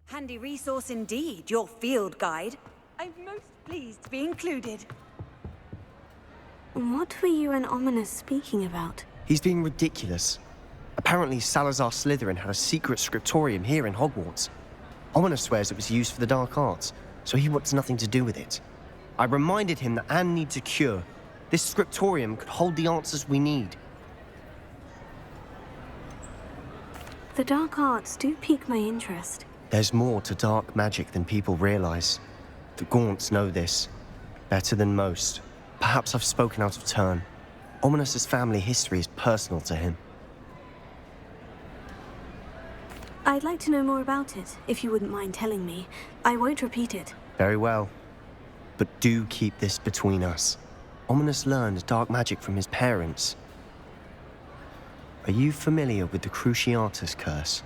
Handy resource indeed, your field guide. I'm most pleased to be included. What were you and Ominous speaking about? He's being ridiculous. Apparently Salazar Slytherin had a secret scriptorium here in Hogwarts. Ominous swears it was used for the dark arts, so he wants nothing to do with it. I reminded him that Anne needs a cure. This scriptorium could hold the answers we need. The dark arts do pique my interest. There's more to dark magic than people realize. The Gaunts know this better than most. Perhaps I've spoken out of turn. Ominous's family history is personal to him. I'd like to know more about it, if you wouldn't mind telling me. I won't repeat it. Very well. But do keep this between us. Ominous learned dark magic from his parents. Are you familiar with the Cruciatus curse?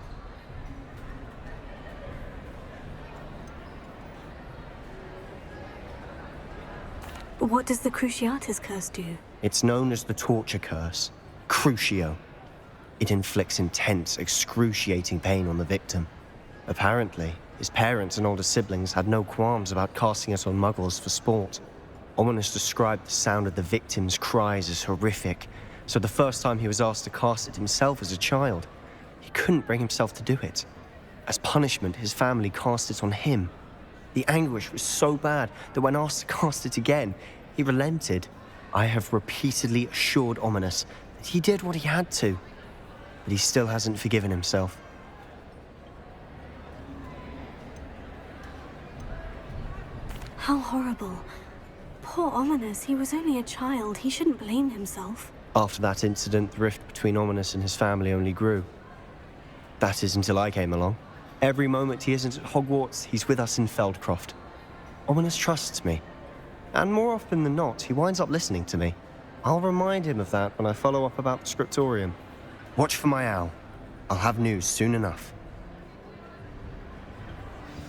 What does the Cruciatus curse do? It's known as the torture curse, Crucio. It inflicts intense, excruciating pain on the victim. Apparently, his parents and older siblings had no qualms about casting it on muggles for sport. Ominous described the sound of the victim's cries as horrific, so the first time he was asked to cast it himself as a child, he couldn't bring himself to do it. As punishment, his family cast it on him. The anguish was so bad that when asked to cast it again, he relented. I have repeatedly assured Ominous that he did what he had to, but he still hasn't forgiven himself. How horrible. Poor Ominous, he was only a child. He shouldn't blame himself. After that incident, the rift between Ominous and his family only grew. That is until I came along. Every moment he isn't at Hogwarts, he's with us in Feldcroft. Ominous trusts me. And more often than not, he winds up listening to me. I'll remind him of that when I follow up about the scriptorium. Watch for my owl. I'll have news soon enough.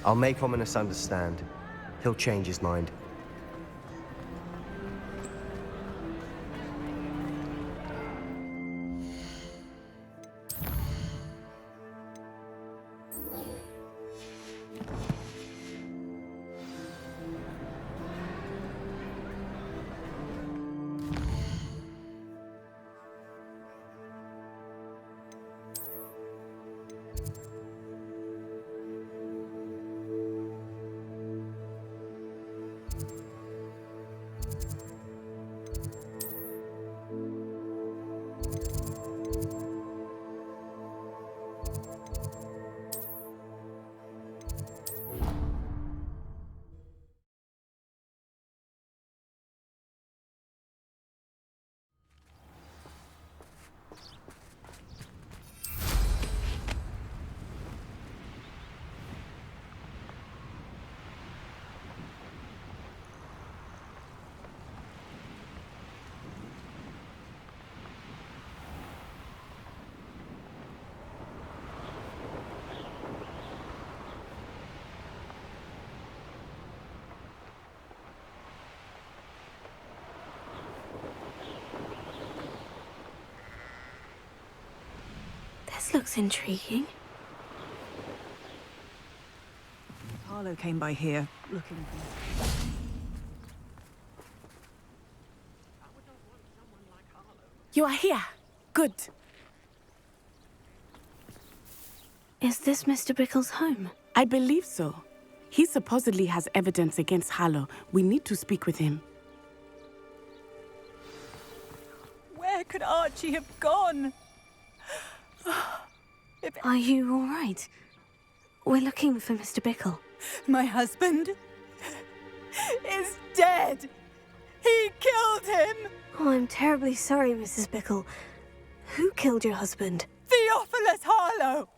I'll make Ominous understand. He'll change his mind. This looks intriguing. Harlow came by here, looking for... You are here. Good. Is this Mr. Bickle's home? I believe so. He supposedly has evidence against Harlow. We need to speak with him. Where could Archie have gone? Are you all right? We're looking for Mr. Bickle. My husband is dead. He killed him. Oh, I'm terribly sorry, Mrs. Bickle. Who killed your husband? Theophilus Harlow.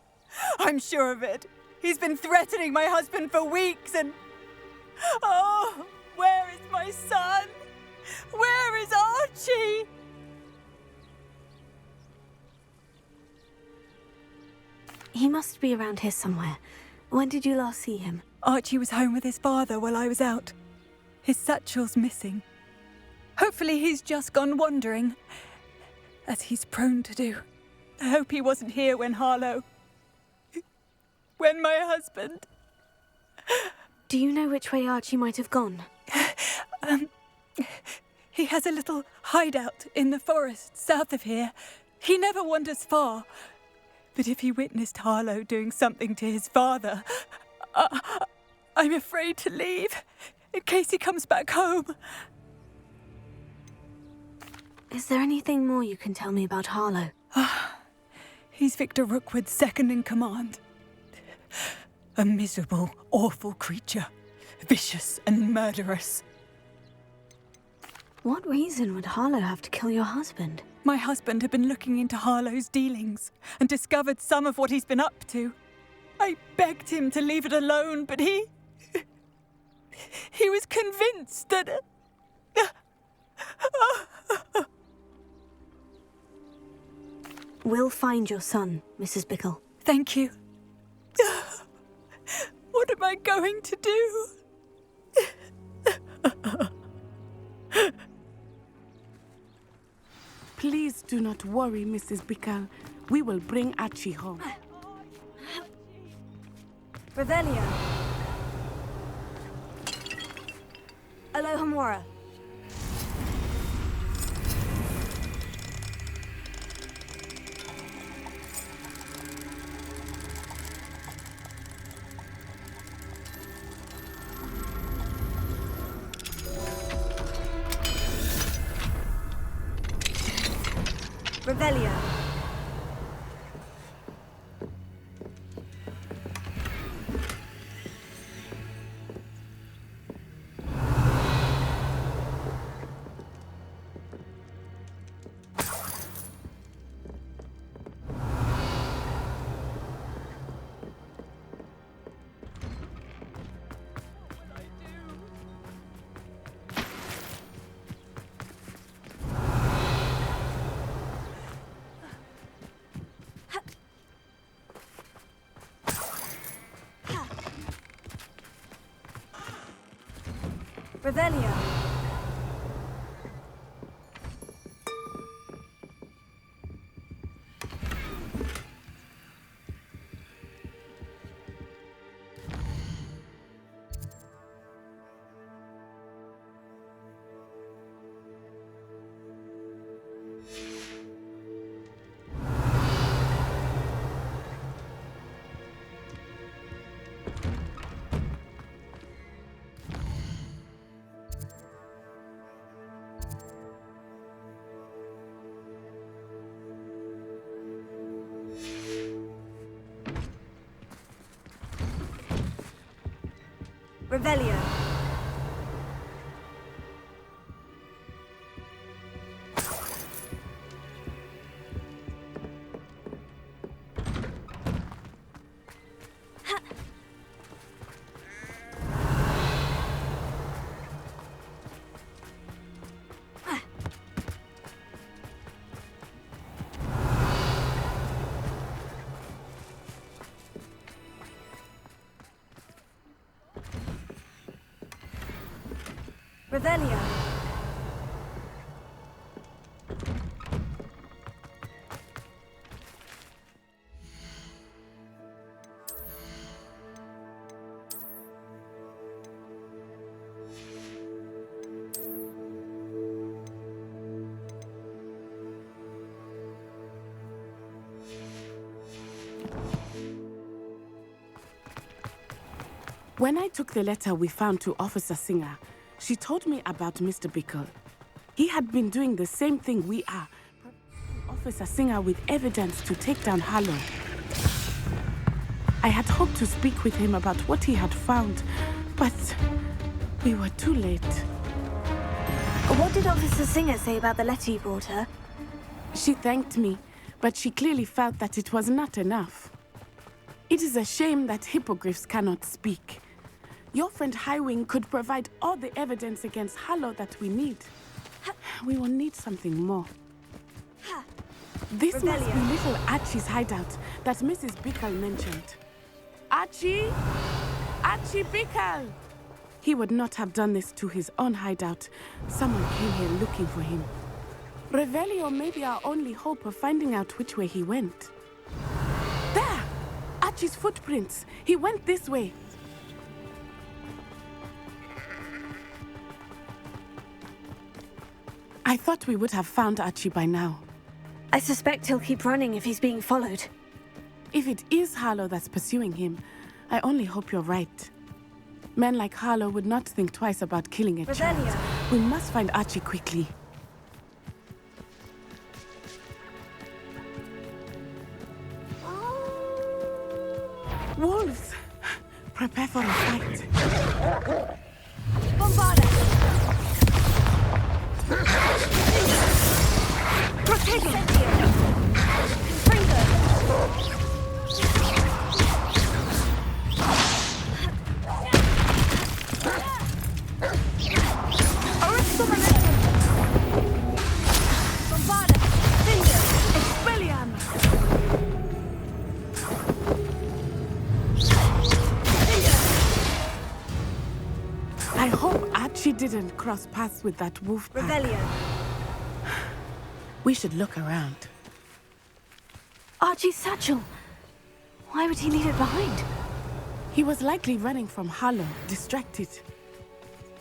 I'm sure of it. He's been threatening my husband for weeks and... Oh, where is my son? Where is Archie? He must be around here somewhere. When did you last see him? Archie was home with his father while I was out. His satchel's missing. Hopefully he's just gone wandering, as he's prone to do. I hope he wasn't here when when my husband... Do you know which way Archie might have gone? He has a little hideout in the forest south of here. He never wanders far. But if he witnessed Harlow doing something to his father, I'm afraid to leave, in case he comes back home. Is there anything more you can tell me about Harlow? He's Victor Rookwood's second in command. A miserable, awful creature. Vicious and murderous. What reason would Harlow have to kill your husband? My husband had been looking into Harlow's dealings and discovered some of what he's been up to. I begged him to leave it alone, but he was convinced that... We'll find your son, Mrs. Bickle. Thank you. What am I going to do? Please do not worry, Mrs. Bickle. We will bring Archie home. Revelio. Alohomora. Revelio. Revelio. Revelio. Revelio. When I took the letter we found to Officer Singer, she told me about Mr. Bickle. He had been doing the same thing we are, providing Officer Singer with evidence to take down Harlow. I had hoped to speak with him about what he had found, but we were too late. What did Officer Singer say about the letter you brought her? She thanked me, but she clearly felt that it was not enough. It is a shame that hippogriffs cannot speak. Your friend Highwing could provide all the evidence against Harlow that we need. We will need something more. This must be little Archie's hideout that Mrs. Bickle mentioned. Archie? Archibald! He would not have done this to his own hideout. Someone came here looking for him. Revelio may be our only hope of finding out which way he went. There! Archie's footprints. He went this way. I thought we would have found Archie by now. I suspect he'll keep running if he's being followed. If it is Harlow that's pursuing him, I only hope you're right. Men like Harlow would not think twice about killing a child. We must find Archie quickly. Wolves! Prepare for a fight. Bombarda! I hope Archie didn't cross paths with that wolf pack. Revelio. We should look around. Archie's satchel. Why would he leave it behind? He was likely running from Harlow, distracted.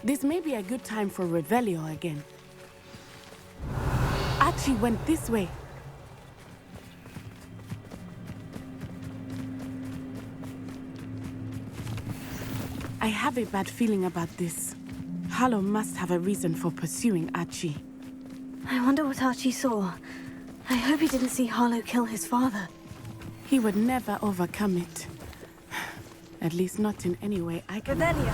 This may be a good time for Revelio again. Archie went this way. I have a bad feeling about this. Harlow must have a reason for pursuing Archie. I wonder what Archie saw. I hope he didn't see Harlow kill his father. He would never overcome it. At least not in any way I can. Revelio.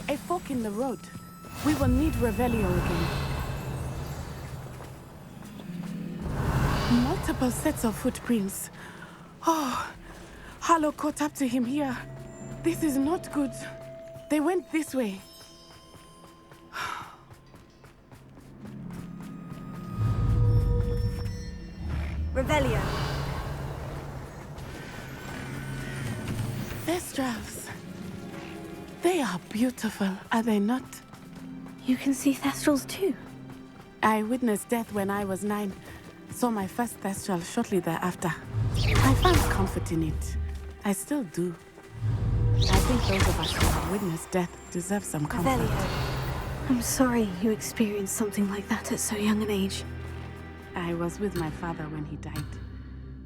A fork in the road. We will need Revelio again. Multiple sets of footprints. Oh, Harlow caught up to him here. This is not good. They went this way. Revelio. Thestrals. They are beautiful, are they not? You can see Thestrals too. I witnessed death when I was 9. Saw my first Thestral shortly thereafter. I found comfort in it. I still do. I think those of us who have witnessed death deserve some comfort. Revelio. I'm sorry you experienced something like that at so young an age. I was with my father when he died.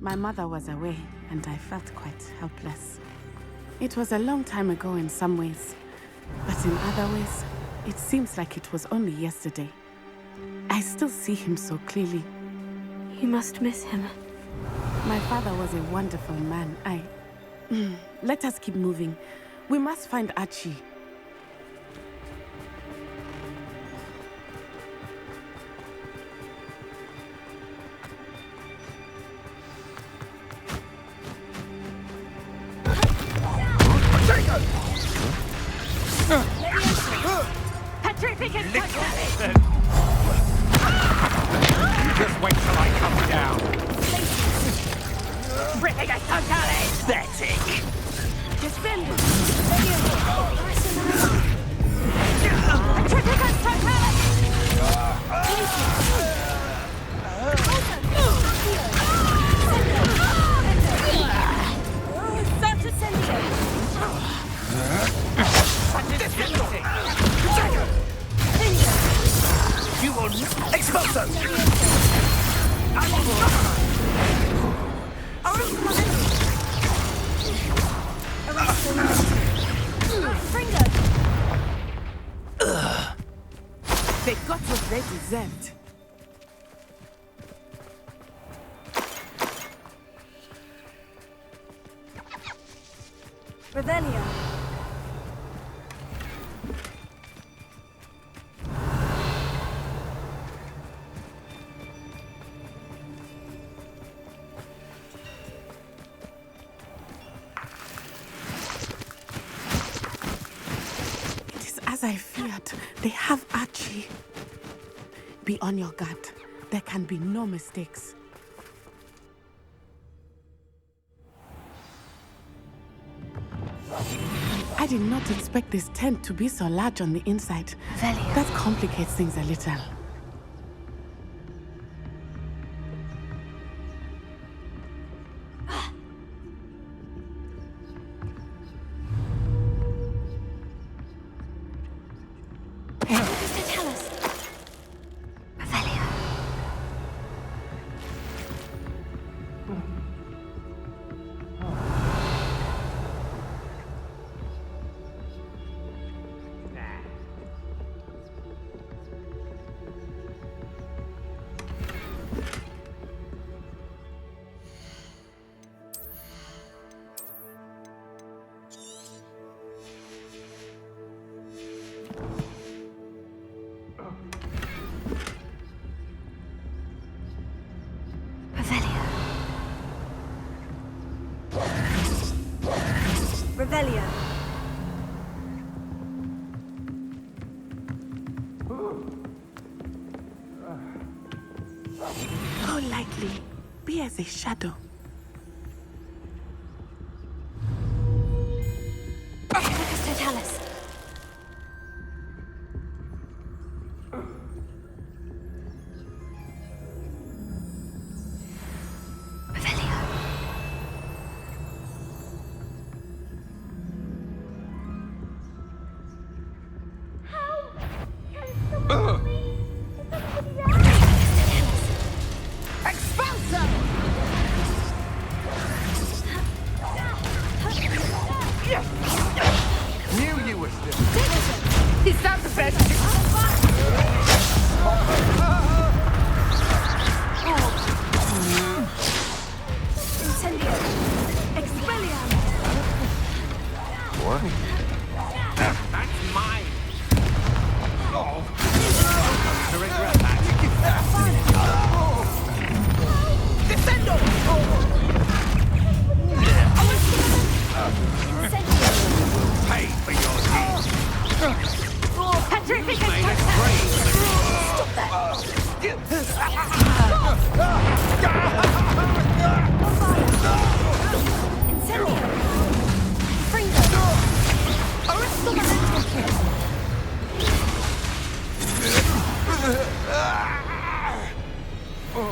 My mother was away, and I felt quite helpless. It was a long time ago in some ways, but in other ways, it seems like it was only yesterday. I still see him so clearly. You must miss him. My father was a wonderful man. Let us keep moving. We must find Archie. Just wait till I come down. Ripping a totally pathetic. Defend it. You will expulso. They got what they deserved. Revelio. It is as I feared. They have Archie. Be on your guard. There can be no mistakes. I did not expect this tent to be so large on the inside. Velia. That complicates things a little. Revelio. Go lightly. Be as a shadow. Totalis.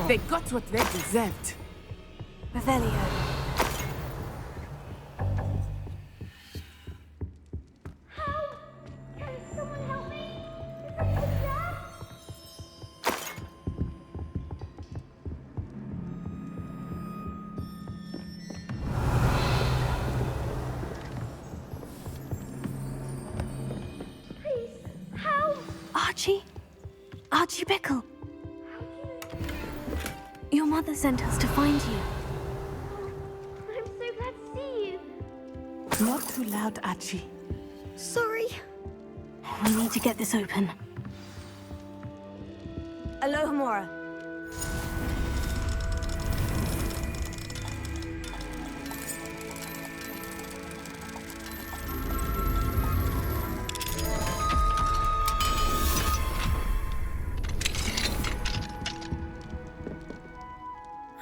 They got what they deserved. Revelio. Archie Bickle. Your mother sent us to find you. I'm so glad to see you. Not too loud, Archie. Sorry. We need to get this open. Alohomora.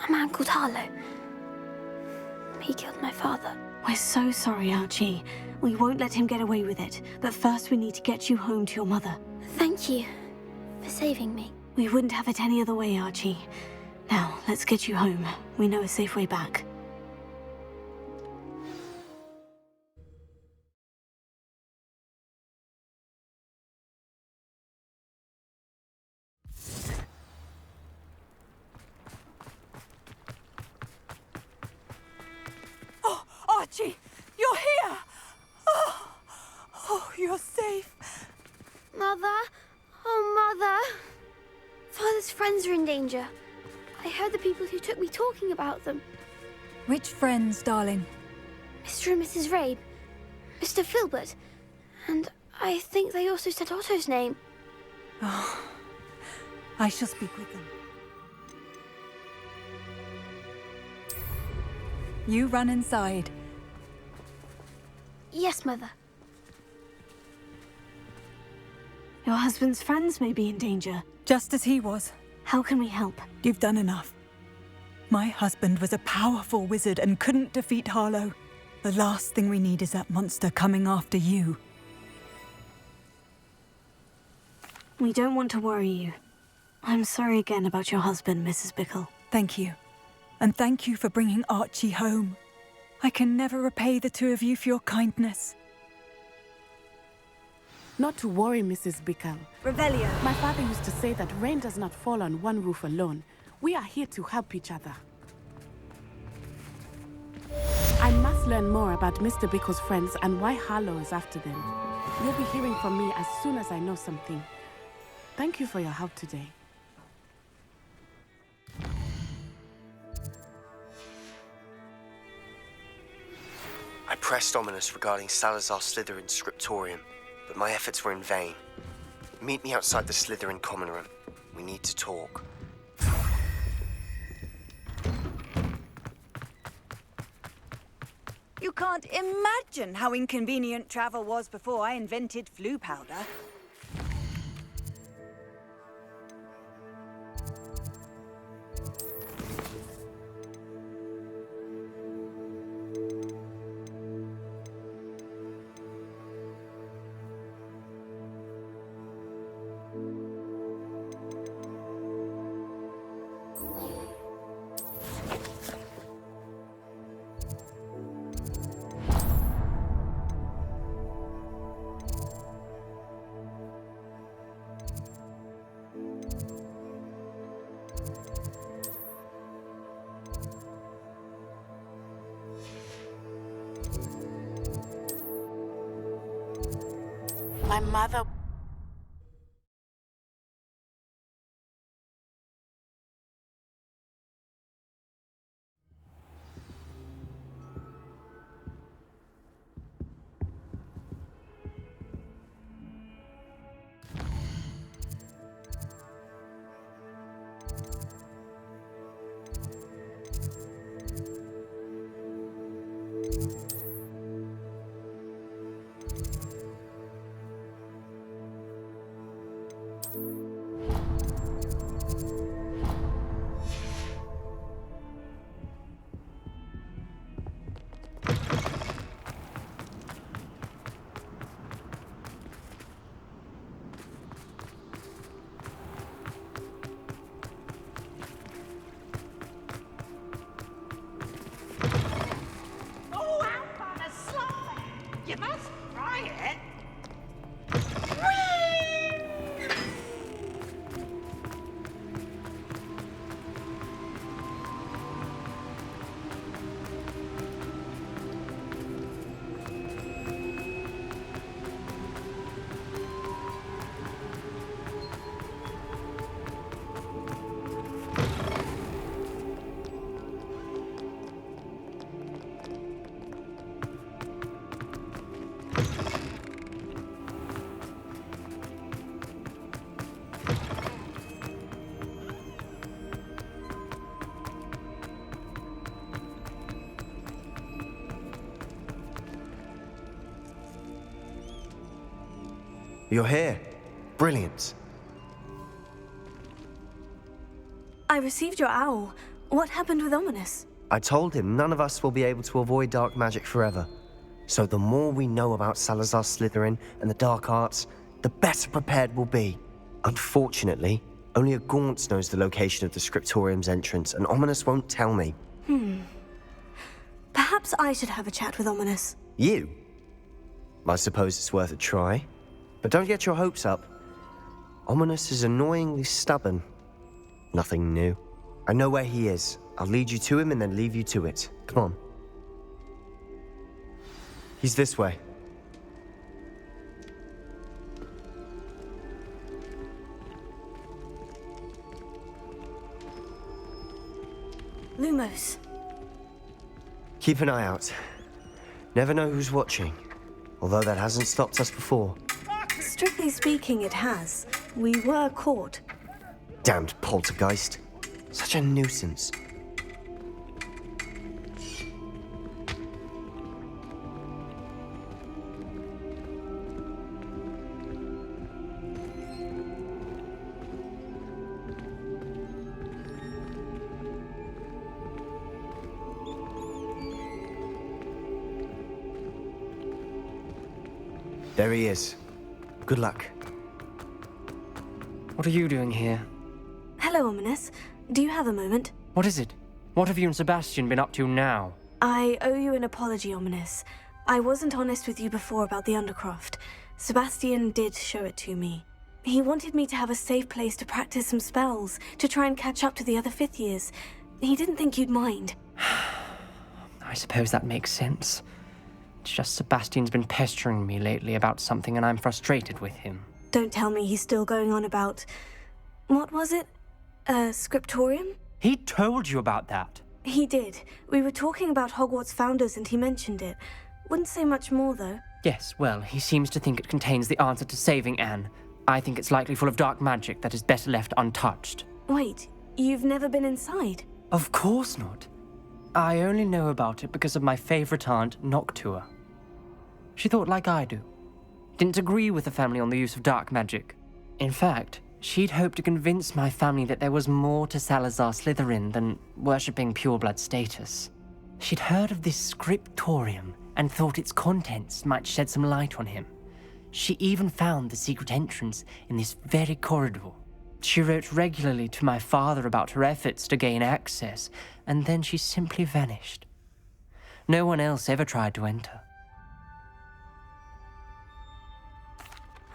A man called Harlow. He killed my father. We're so sorry, Archie. We won't let him get away with it. But first we need to get you home to your mother. Thank you for saving me. We wouldn't have it any other way, Archie. Now, let's get you home. We know a safe way back. Oh, Archie! You're here! Oh, you're safe. Mother? Oh, Mother. Father's friends are in danger. I heard the people who took me talking about them. Which friends, darling? Mr. and Mrs. Rabe, Mr. Filbert, and I think they also said Otto's name. Oh, I shall speak with them. You run inside. Yes, Mother. Your husband's friends may be in danger. just as he was. How can we help? You've done enough. My husband was a powerful wizard and couldn't defeat Harlow. The last thing we need is that monster coming after you. We don't want to worry you. I'm sorry again about your husband, Mrs. Bickle. Thank you. And thank you for bringing Archie home. I can never repay the two of you for your kindness. Not to worry, Mrs. Bickle. Revelio. My father used to say that rain does not fall on one roof alone. We are here to help each other. I must learn more about Mr. Bickle's friends and why Harlow is after them. You'll be hearing from me as soon as I know something. Thank you for your help today. I pressed Ominous regarding Salazar Slytherin's scriptorium, but my efforts were in vain. Meet me outside the Slytherin common room. We need to talk. You can't imagine how inconvenient travel was before I invented flu powder. My mother... You're here. Brilliant. I received your owl. What happened with Ominous? I told him none of us will be able to avoid dark magic forever. So the more we know about Salazar Slytherin and the dark arts, the better prepared we'll be. Unfortunately, only a Gaunt knows the location of the scriptorium's entrance, and Ominous won't tell me. Perhaps I should have a chat with Ominous. You? I suppose it's worth a try. But don't get your hopes up. Ominous is annoyingly stubborn. Nothing new. I know where he is. I'll lead you to him and then leave you to it. Come on. He's this way. Lumos. Keep an eye out. Never know who's watching. Although that hasn't stopped us before. Strictly speaking, it has. We were caught. Damned poltergeist. Such a nuisance. There he is. Good luck. What are you doing here? Hello, Ominous. Do you have a moment? What is it? What have you and Sebastian been up to now? I owe you an apology, Ominous. I wasn't honest with you before about the Undercroft. Sebastian did show it to me. He wanted me to have a safe place to practice some spells, to try and catch up to the other fifth years. He didn't think you'd mind. I suppose that makes sense. It's just Sebastian's been pestering me lately about something and I'm frustrated with him. Don't tell me he's still going on about... What was it? A scriptorium? He told you about that? He did. We were talking about Hogwarts founders and he mentioned it. Wouldn't say much more, though. Yes, well, he seems to think it contains the answer to saving Anne. I think it's likely full of dark magic that is better left untouched. Wait, you've never been inside? Of course not. I only know about it because of my favourite aunt, Noctua. She thought like I do. Didn't agree with the family on the use of dark magic. In fact, she'd hoped to convince my family that there was more to Salazar Slytherin than worshipping pureblood status. She'd heard of this scriptorium and thought its contents might shed some light on him. She even found the secret entrance in this very corridor. She wrote regularly to my father about her efforts to gain access, and then she simply vanished. No one else ever tried to enter.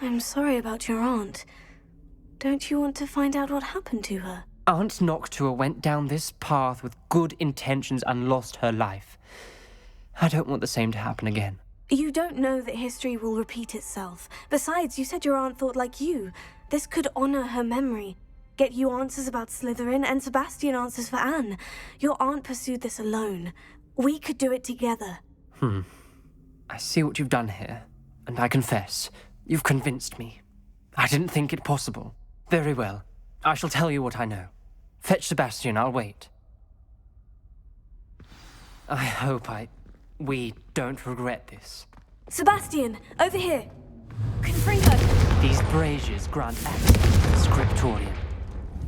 I'm sorry about your aunt. Don't you want to find out what happened to her? Aunt Noctua went down this path with good intentions and lost her life. I don't want the same to happen again. You don't know that history will repeat itself. Besides, you said your aunt thought like you. This could honor her memory. Get you answers about Slytherin and Sebastian answers for Anne. Your aunt pursued this alone. We could do it together. I see what you've done here, and I confess, you've convinced me. I didn't think it possible. Very well. I shall tell you what I know. Fetch Sebastian, I'll wait. I hope we don't regret this. Sebastian, over here. Confringo. These braziers grant access to the scriptorium.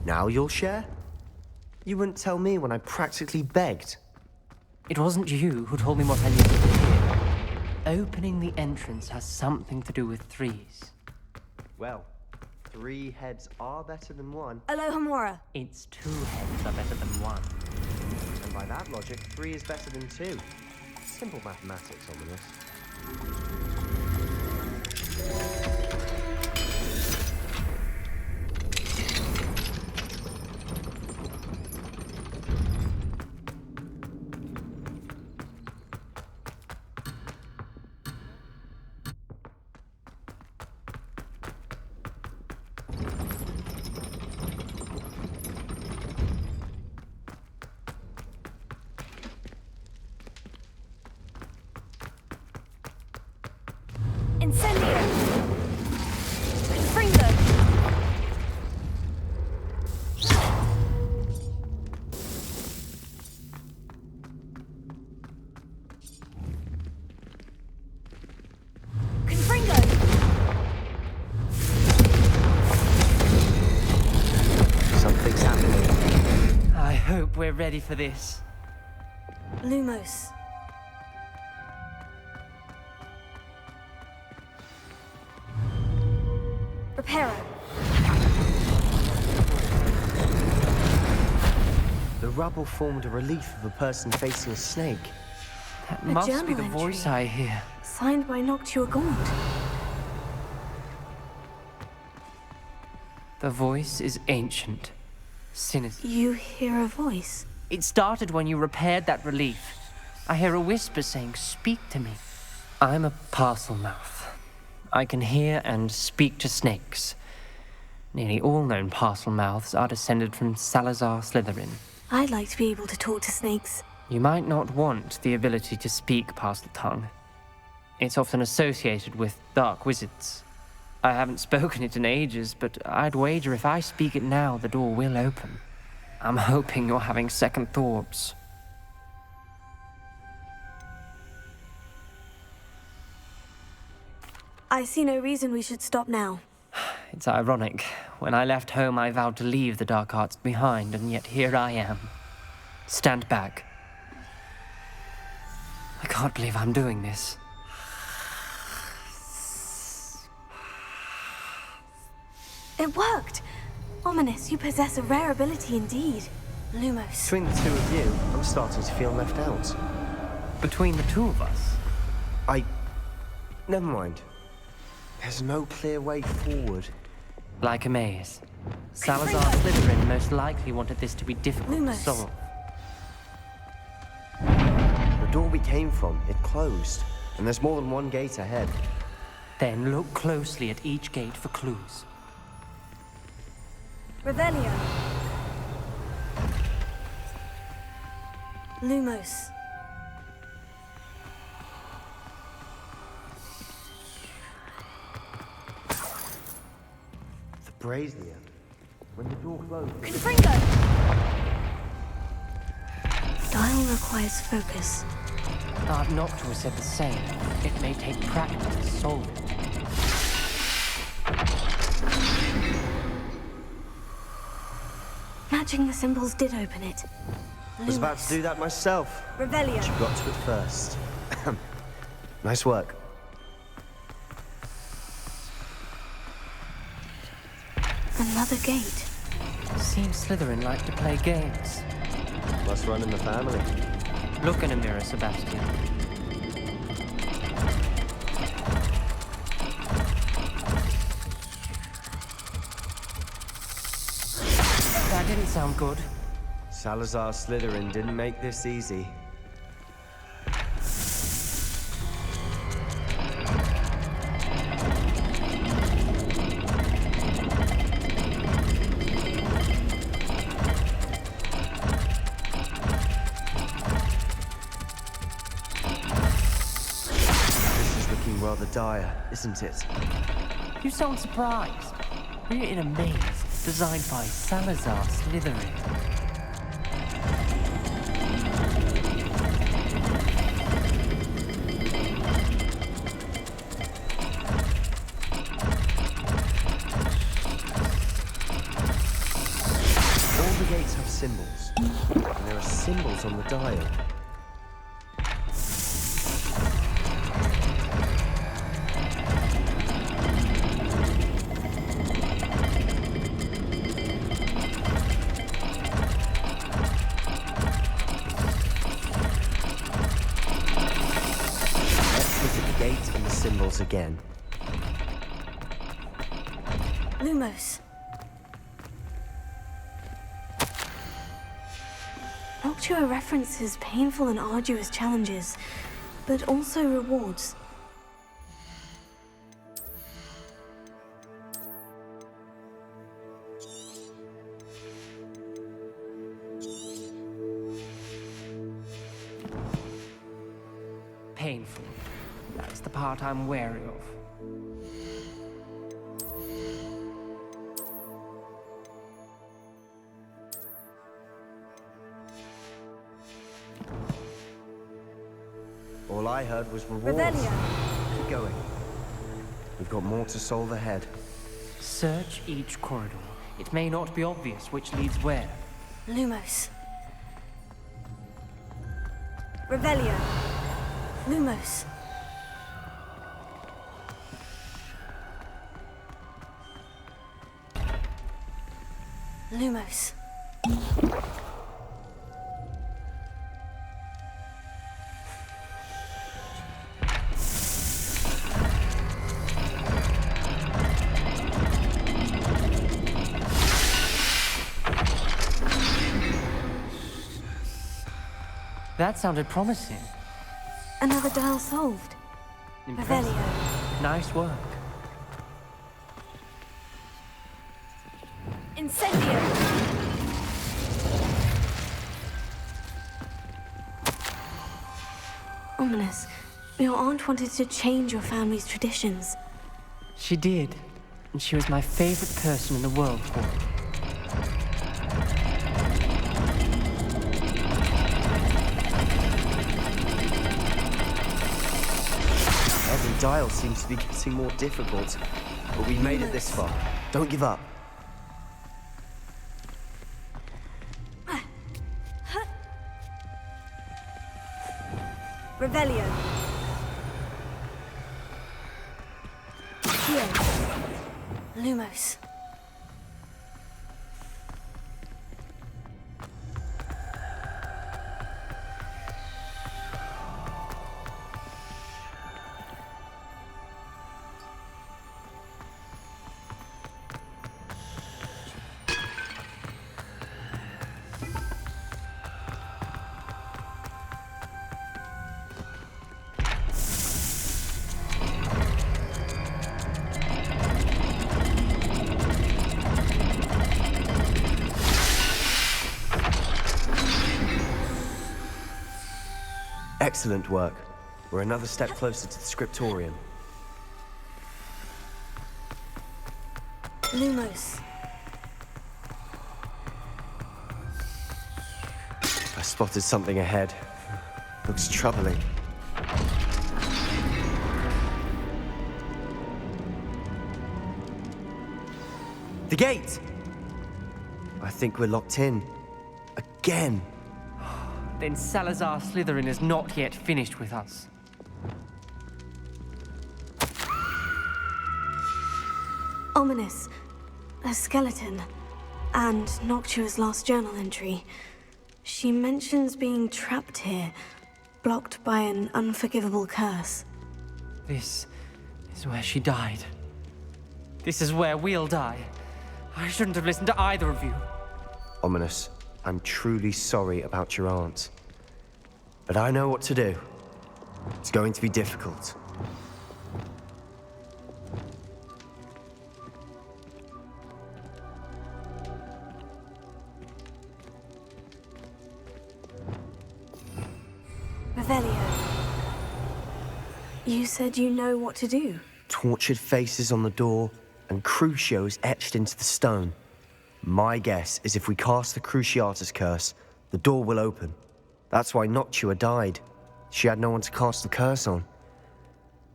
Now you'll share? You wouldn't tell me when I practically begged. It wasn't you who told me what I needed to hear. Opening the entrance has something to do with threes. Well, 3 heads are better than 1. Alohomora. It's 2 heads are better than 1. And by that logic, 3 is better than 2. Simple mathematics, Ominous. Incendio. Confringo. Confringo. Something's happening. I hope we're ready for this. Lumos. Reparo. The rubble formed a relief of a person facing a snake. That A must be journal the voice entry. I hear. Signed by Noctua Gaunt. The voice is ancient, sinister. You hear a voice? It started when you repaired that relief. I hear a whisper saying, "Speak to me." I'm a parcel mouth. I can hear and speak to snakes. Nearly all known parcel mouths are descended from Salazar Slytherin. I'd like to be able to talk to snakes. You might not want the ability to speak parcel tongue. It's often associated with dark wizards. I haven't spoken it in ages, but I'd wager if I speak it now, the door will open. I'm hoping you're having second thoughts. I see no reason we should stop now. It's ironic. When I left home, I vowed to leave the dark arts behind, and yet here I am. Stand back. I can't believe I'm doing this. It worked! Ominous, you possess a rare ability indeed. Lumos. Between the two of you, I'm starting to feel left out. Between the two of us? Never mind. There's no clear way forward. Like a maze. Salazar Slytherin most likely wanted this to be difficult to solve. The door we came from, it closed. And there's more than one gate ahead. Then look closely at each gate for clues. Revelio. Lumos. The brazier. When the door closed... Confringo! Dial requires focus. Art Noctua said the same. It may take practice to solve it. Matching the symbols did open it. I was about to do that myself. Revelio. But you got to it first. Nice work. Another gate. Seems Slytherin like to play games. Must run in the family. Look in a mirror, Sebastian. That didn't sound good. Salazar Slytherin didn't make this easy. Rather dire, isn't it? You sound surprised. We're in a maze designed by Salazar Slytherin. All the gates have symbols, and there are symbols on the dial. Again. Lumos. Noctua references painful and arduous challenges, but also rewards. Painful. That's the part I'm wary of. All I heard was rewards. Revelio. Keep going. We've got more to solve ahead. Search each corridor. It may not be obvious which leads where. Lumos. Revelio. Lumos. Lumos. That sounded promising. Another dial solved. Impressive. Revelio. Nice work. Incendio. Ominous. Your aunt wanted to change your family's traditions. She did. And she was my favorite person in the world for it. Every dial seems to be getting more difficult. But we made it this far. Don't give up. Revelio. Here. Lumos. Excellent work. We're another step closer to the scriptorium. Lumos. I spotted something ahead. Looks troubling. The gate! I think we're locked in. Again. Then Salazar Slytherin is not yet finished with us. Ominous. A skeleton. And Noctua's last journal entry. She mentions being trapped here, blocked by an unforgivable curse. This is where she died. This is where we'll die. I shouldn't have listened to either of you. Ominous, I'm truly sorry about your aunt. But I know what to do. It's going to be difficult. Revelio. You said you know what to do. Tortured faces on the door, and Crucios etched into the stone. My guess is if we cast the Cruciatus curse, the door will open. That's why Noctua died. She had no one to cast the curse on.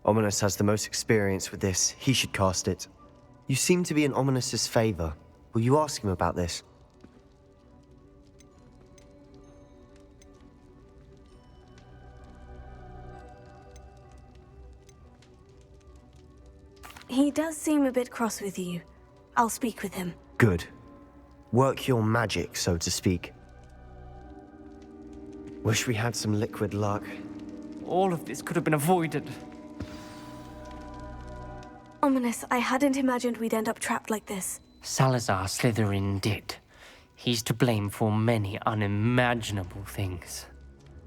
Ominous has the most experience with this. He should cast it. You seem to be in Ominous's favor. Will you ask him about this? He does seem a bit cross with you. I'll speak with him. Good. Work your magic, so to speak. Wish we had some liquid luck. All of this could have been avoided. Ominous, I hadn't imagined we'd end up trapped like this. Salazar Slytherin did. He's to blame for many unimaginable things.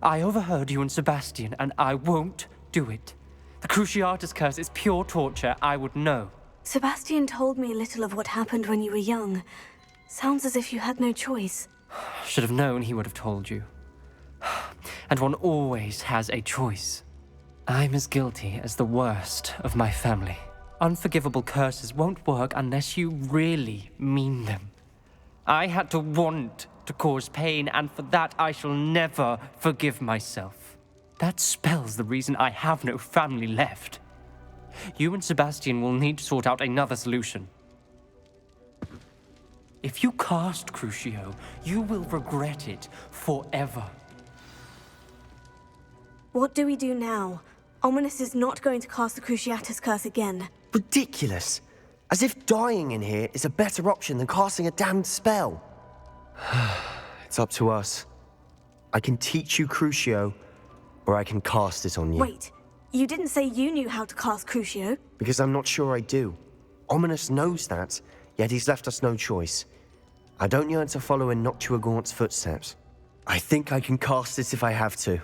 I overheard you and Sebastian, and I won't do it. The Cruciatus curse is pure torture, I would know. Sebastian told me a little of what happened when you were young. Sounds as if you had no choice. Should have known he would have told you. And one always has a choice. I'm as guilty as the worst of my family. Unforgivable curses won't work unless you really mean them. I had to want to cause pain, and for that I shall never forgive myself. That spell's the reason I have no family left. You and Sebastian will need to sort out another solution. If you cast Crucio, you will regret it forever. What do we do now? Ominous is not going to cast the Cruciatus curse again. Ridiculous. As if dying in here is a better option than casting a damned spell. It's up to us. I can teach you Crucio, or I can cast it on you. Wait, you didn't say you knew how to cast Crucio? Because I'm not sure I do. Ominous knows that, yet he's left us no choice. I don't yearn to follow in Noctua Gaunt's footsteps. I think I can cast it if I have to.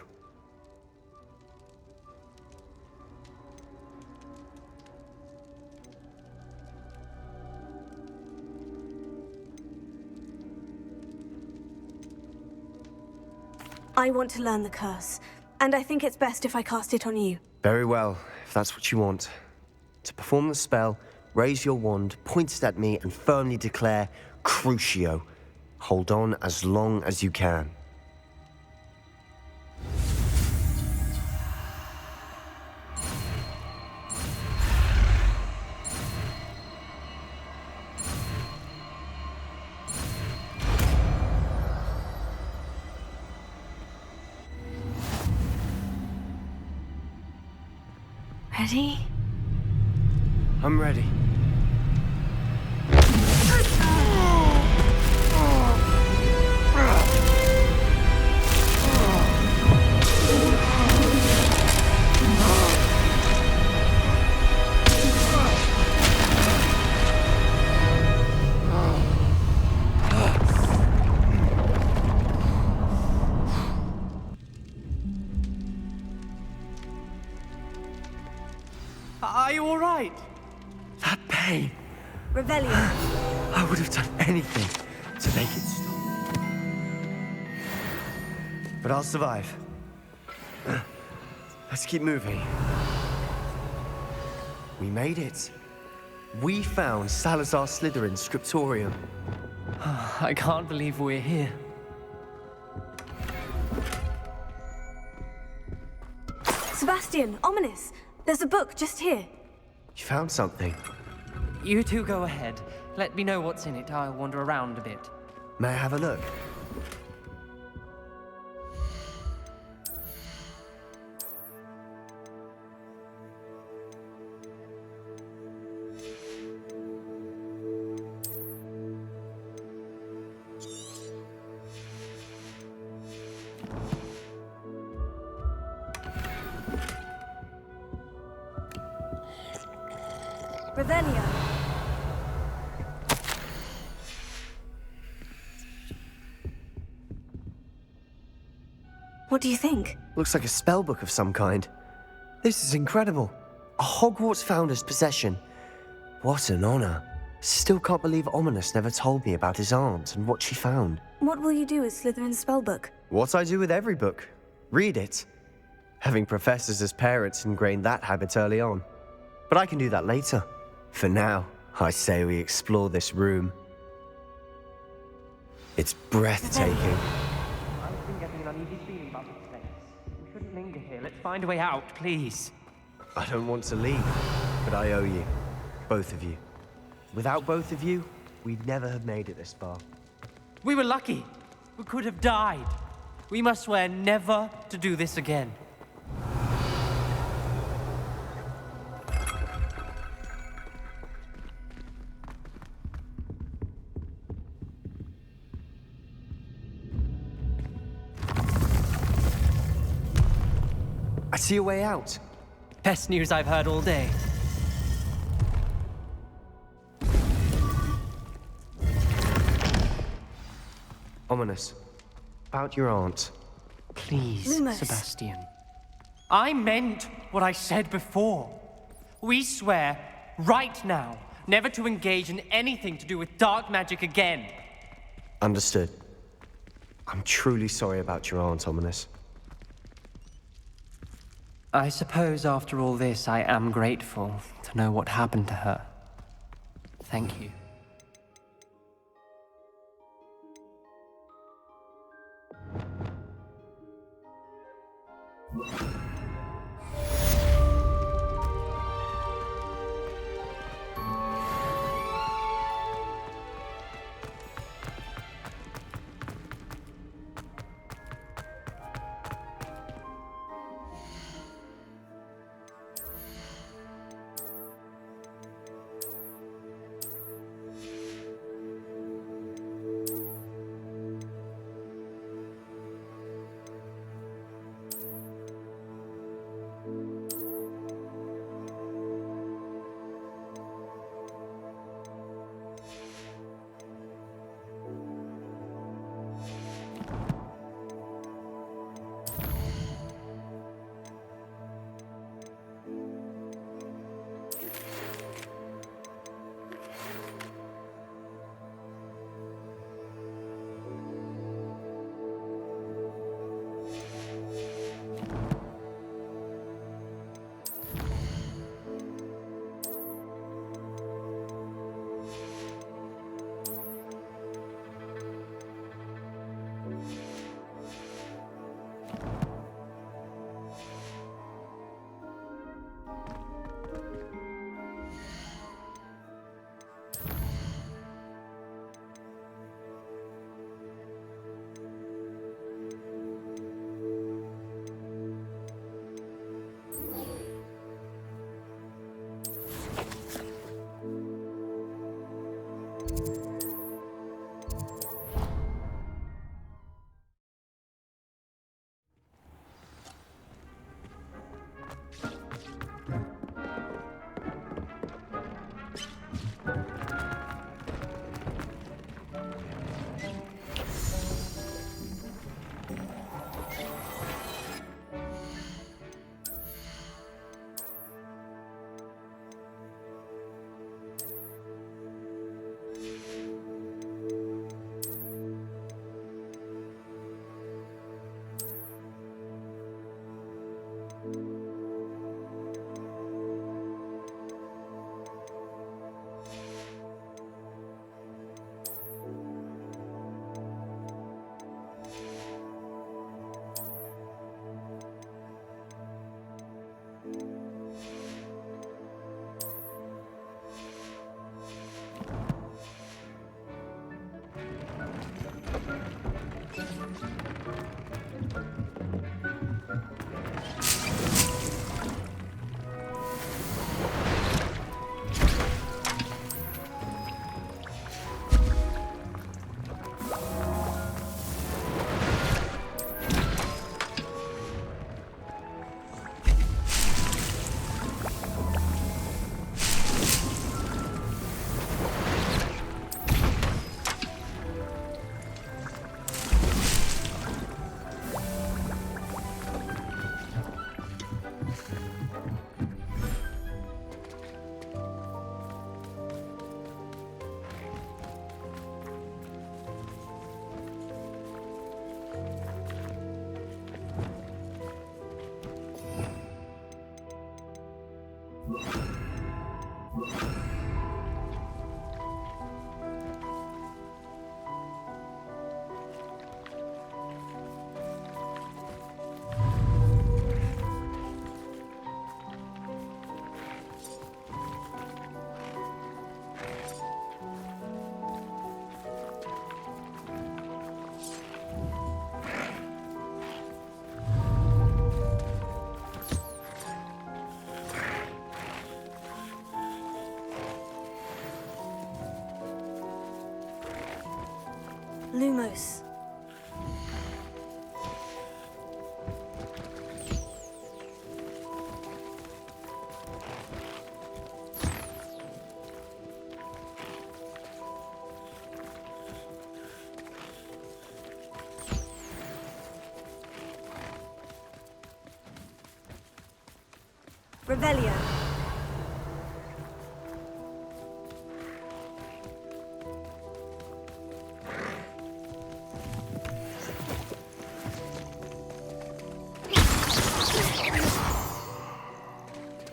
I want to learn the curse, and I think it's best if I cast it on you. Very well, if that's what you want. To perform the spell, raise your wand, point it at me, and firmly declare, Crucio. Hold on as long as you can. Ready? I'm ready. Are you all right? That pain. Revelio. I would have done anything to make it stop. But I'll survive. Let's keep moving. We made it. We found Salazar Slytherin's scriptorium. I can't believe we're here. Sebastian, ominous. There's a book just here. You found something. You two go ahead. Let me know what's in it. I'll wander around a bit. May I have a look? Revelio. What do you think? Looks like a spellbook of some kind. This is incredible. A Hogwarts founder's possession. What an honor. Still can't believe Ominous never told me about his aunt and what she found. What will you do with Slytherin's spellbook? What I do with every book. Read it. Having professors as parents ingrained that habit early on. But I can do that later. For now, I say we explore this room. It's breathtaking. I've been getting an uneasy feeling about this place. We shouldn't linger here. Let's find a way out, please. I don't want to leave, but I owe you. Both of you. Without both of you, we'd never have made it this far. We were lucky. We could have died. We must swear never to do this again. I see a way out. Best news I've heard all day. Ominous. About your aunt. Please, Lumos. Sebastian. I meant what I said before. We swear, right now, never to engage in anything to do with dark magic again. Understood. I'm truly sorry about your aunt, Ominous. I suppose after all this, I am grateful to know what happened to her. Thank you. Lumos. Revelio.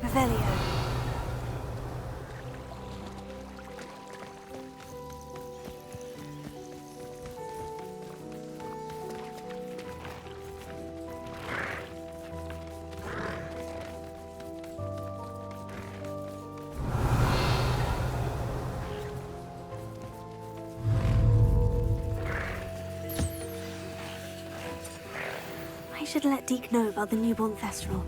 Revelio. I should let Deke know about the newborn festival.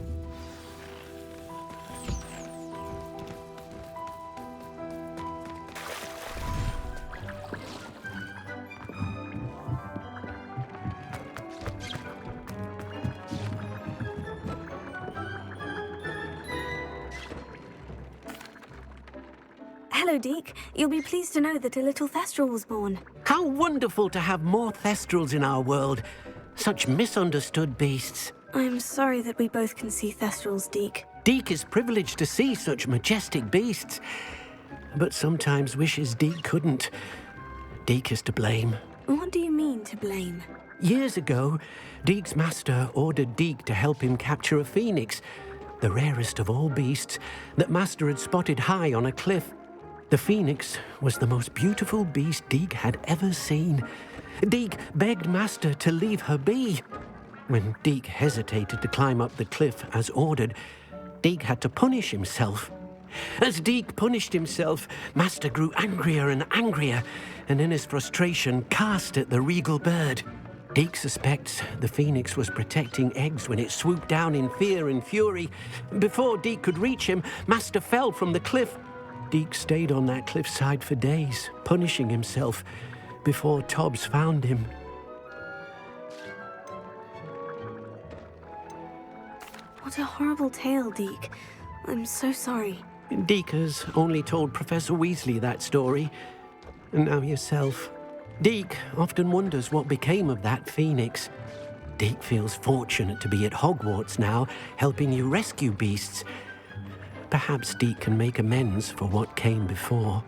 Hello, Deke. You'll be pleased to know that a little Thestral was born. How wonderful to have more Thestrals in our world. Such misunderstood beasts. I'm sorry that we both can see Thestrals, Deke. Deke is privileged to see such majestic beasts, but sometimes wishes Deke couldn't. Deke is to blame. What do you mean, to blame? Years ago, Deke's master ordered Deke to help him capture a phoenix, the rarest of all beasts that master had spotted high on a cliff. The phoenix was the most beautiful beast Deke had ever seen. Deke begged master to leave her be. When Deke hesitated to climb up the cliff as ordered, Deke had to punish himself. As Deke punished himself, master grew angrier and angrier, and in his frustration cast at the regal bird. Deke suspects the phoenix was protecting eggs when it swooped down in fear and fury. Before Deke could reach him, master fell from the cliff. Deke stayed on that cliffside for days, punishing himself, before Tobbs found him. What a horrible tale, Deke. I'm so sorry. Deke has only told Professor Weasley that story, and now yourself. Deke often wonders what became of that phoenix. Deke feels fortunate to be at Hogwarts now, helping you rescue beasts. Perhaps Deke can make amends for what came before.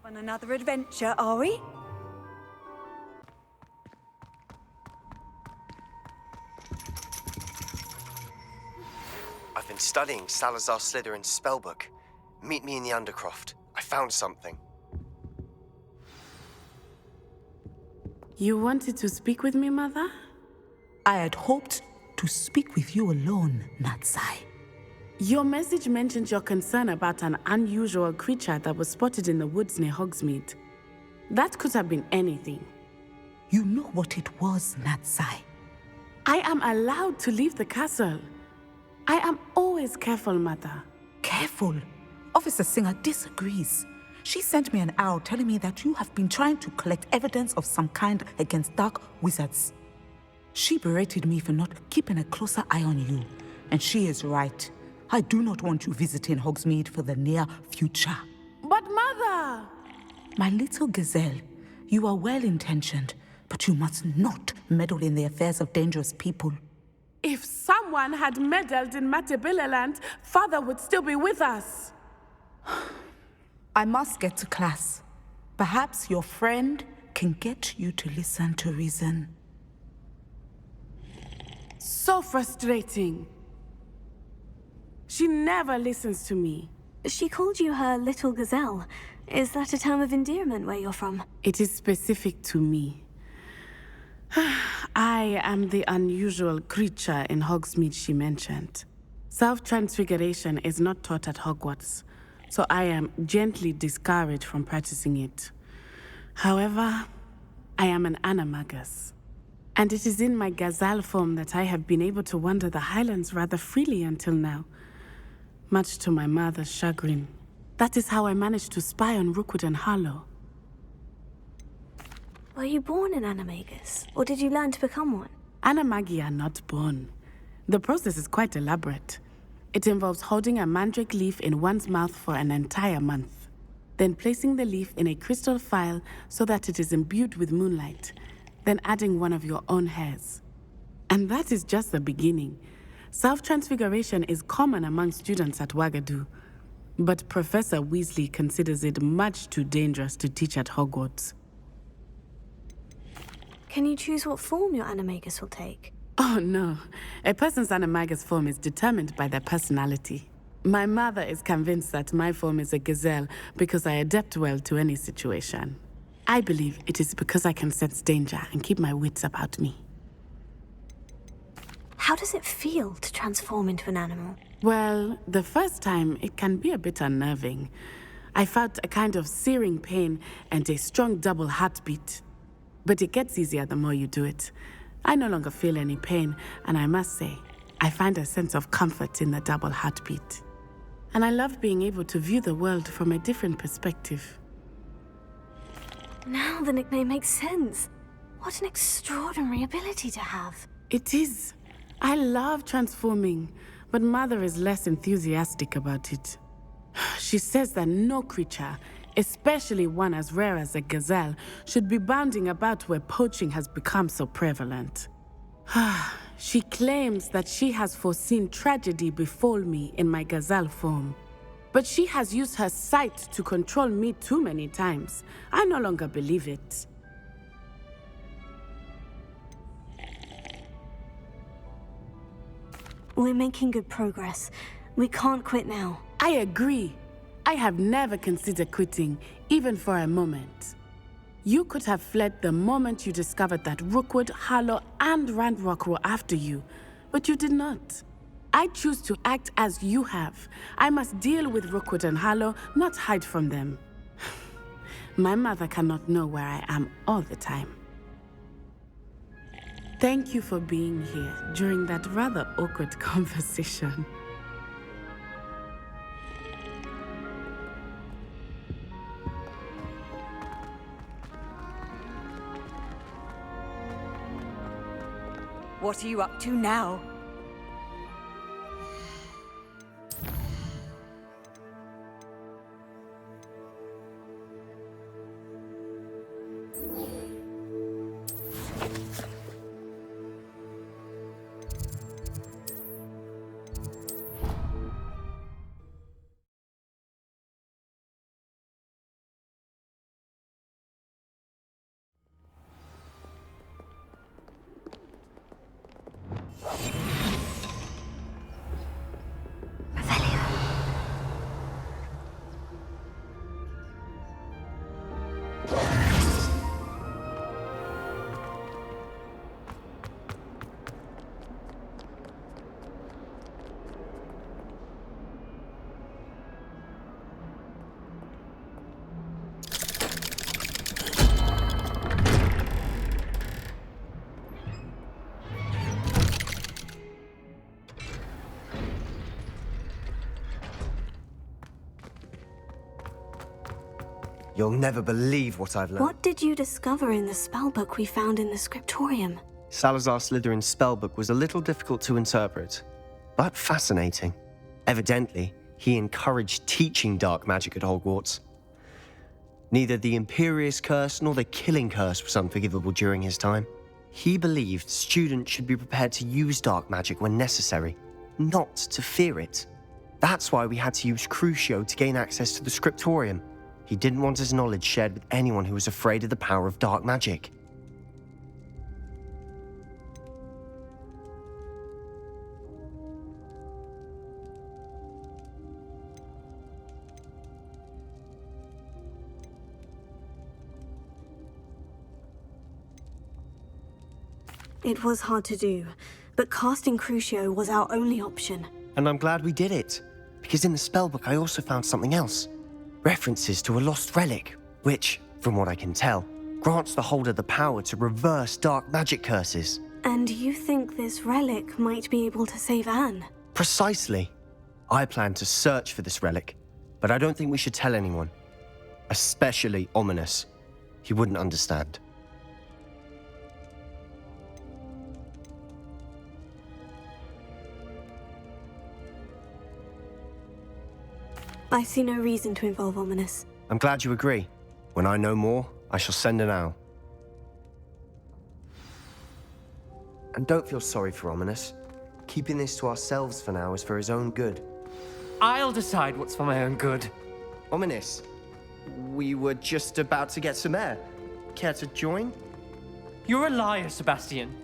On another adventure, are we? I've been studying Salazar Slytherin's spellbook. Meet me in the Undercroft. I found something. You wanted to speak with me, Mother? I had hoped to speak with you alone, Natsai. Your message mentioned your concern about an unusual creature that was spotted in the woods near Hogsmeade. That could have been anything. You know what it was, Natsai. I am allowed to leave the castle. I am always careful, Mother. Careful. Officer Singer disagrees. She sent me an owl telling me that you have been trying to collect evidence of some kind against dark wizards. She berated me for not keeping a closer eye on you. And she is right. I do not want you visiting Hogsmeade for the near future. But Mother! My little gazelle, you are well-intentioned, but you must not meddle in the affairs of dangerous people. If someone had meddled in Matabeleland, Father would still be with us. I must get to class. Perhaps your friend can get you to listen to reason. So frustrating. She never listens to me. She called you her little gazelle. Is that a term of endearment where you're from? It is specific to me. I am the unusual creature in Hogsmeade she mentioned. Self-transfiguration is not taught at Hogwarts, so I am gently discouraged from practicing it. However, I am an animagus, and it is in my gazelle form that I have been able to wander the Highlands rather freely until now, much to my mother's chagrin. That is how I managed to spy on Rookwood and Harlow. Were you born an animagus, or did you learn to become one? Animagi are not born. The process is quite elaborate. It involves holding a mandrake leaf in one's mouth for an entire month, then placing the leaf in a crystal phial so that it is imbued with moonlight, then adding one of your own hairs. And that is just the beginning. Self-transfiguration is common among students at Wagadu, but Professor Weasley considers it much too dangerous to teach at Hogwarts. Can you choose what form your animagus will take? Oh no, a person's animagus form is determined by their personality. My mother is convinced that my form is a gazelle because I adapt well to any situation. I believe it is because I can sense danger and keep my wits about me. How does it feel to transform into an animal? Well, the first time it can be a bit unnerving. I felt a kind of searing pain and a strong double heartbeat. But it gets easier the more you do it. I no longer feel any pain, and I must say, I find a sense of comfort in the double heartbeat. And I love being able to view the world from a different perspective. Now the nickname makes sense. What an extraordinary ability to have. It is. I love transforming, but Mother is less enthusiastic about it. She says that no creature, especially one as rare as a gazelle, should be bounding about where poaching has become so prevalent. She claims that she has foreseen tragedy befall me in my gazelle form. But she has used her sight to control me too many times. I no longer believe it. We're making good progress. We can't quit now. I agree. I have never considered quitting, even for a moment. You could have fled the moment you discovered that Rookwood, Harlow, and Ranrock were after you, but you did not. I choose to act as you have. I must deal with Rookwood and Harlow, not hide from them. My mother cannot know where I am all the time. Thank you for being here during that rather awkward conversation. What are you up to now? You'll never believe what I've learned. What did you discover in the spellbook we found in the scriptorium? Salazar Slytherin's spellbook was a little difficult to interpret, but fascinating. Evidently, he encouraged teaching dark magic at Hogwarts. Neither the Imperious Curse nor the Killing Curse was unforgivable during his time. He believed students should be prepared to use dark magic when necessary, not to fear it. That's why we had to use Crucio to gain access to the scriptorium. He didn't want his knowledge shared with anyone who was afraid of the power of dark magic. It was hard to do, but casting Crucio was our only option. And I'm glad we did it, because in the spellbook I also found something else. References to a lost relic, which, from what I can tell, grants the holder the power to reverse dark magic curses. And you think this relic might be able to save Anne? Precisely. I plan to search for this relic, but I don't think we should tell anyone. Especially Ominous. He wouldn't understand. I see no reason to involve Ominous. I'm glad you agree. When I know more, I shall send an owl. And don't feel sorry for Ominous. Keeping this to ourselves for now is for his own good. I'll decide what's for my own good. Ominous, we were just about to get some air. Care to join? You're a liar, Sebastian.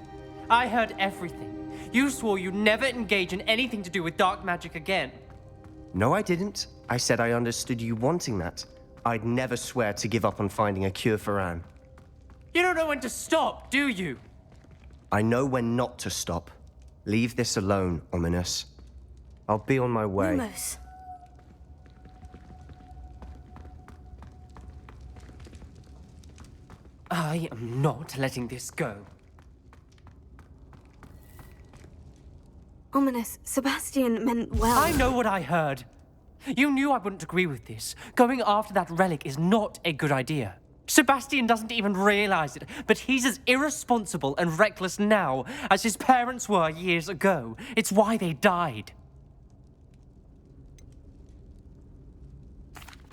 I heard everything. You swore you'd never engage in anything to do with dark magic again. No, I didn't. I said I understood you wanting that. I'd never swear to give up on finding a cure for Anne. You don't know when to stop, do you? I know when not to stop. Leave this alone, Ominous. I'll be on my way. Lumos. I am not letting this go. Ominous, Sebastian meant well. I know what I heard. You knew I wouldn't agree with this. Going after that relic is not a good idea. Sebastian doesn't even realize it, but he's as irresponsible and reckless now as his parents were years ago. It's why they died.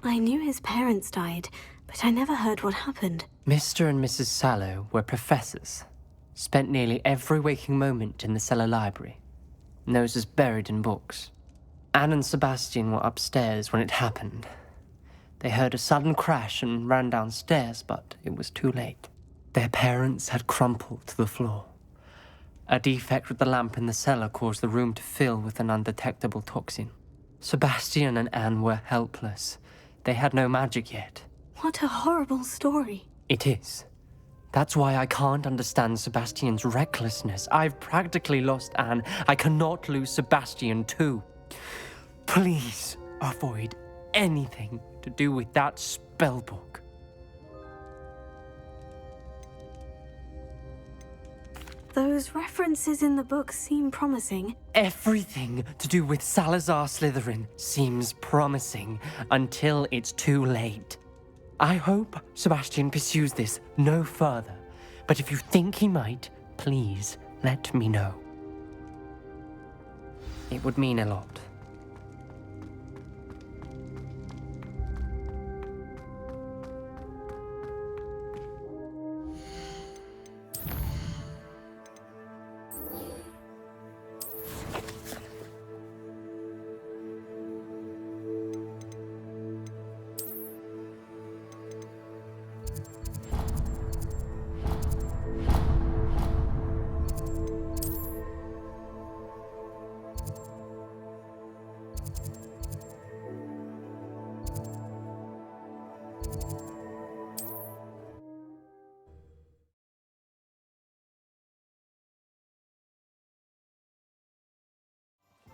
I knew his parents died, but I never heard what happened. Mr. and Mrs. Sallow were professors. Spent nearly every waking moment in the cellar library. Noses buried in books. Anne and Sebastian were upstairs when it happened. They heard a sudden crash and ran downstairs, but it was too late. Their parents had crumpled to the floor. A defect with the lamp in the cellar caused the room to fill with an undetectable toxin. Sebastian and Anne were helpless. They had no magic yet. What a horrible story. It is. That's why I can't understand Sebastian's recklessness. I've practically lost Anne. I cannot lose Sebastian too. Please avoid anything to do with that spellbook. Those references in the book seem promising. Everything to do with Salazar Slytherin seems promising until it's too late. I hope Sebastian pursues this no further, but if you think he might, please let me know. It would mean a lot.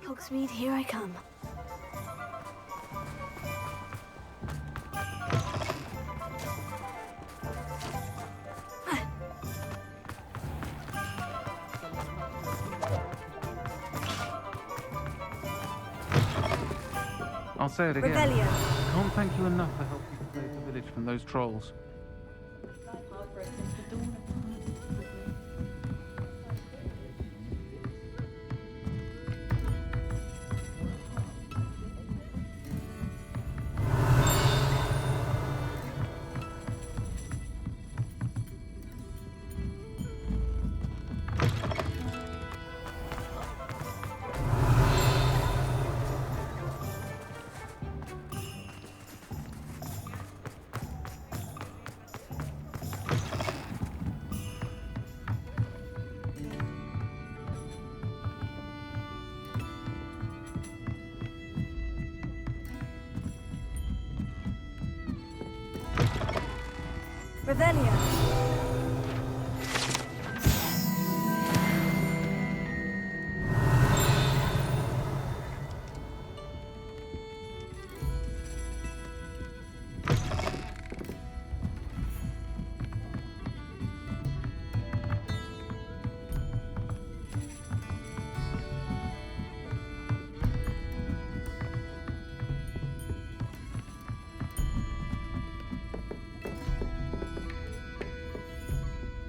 Hogsmeade, here I come. I'll say it again. Rebellion. Can't thank you enough for helping. Save the village from those trolls. Revelia.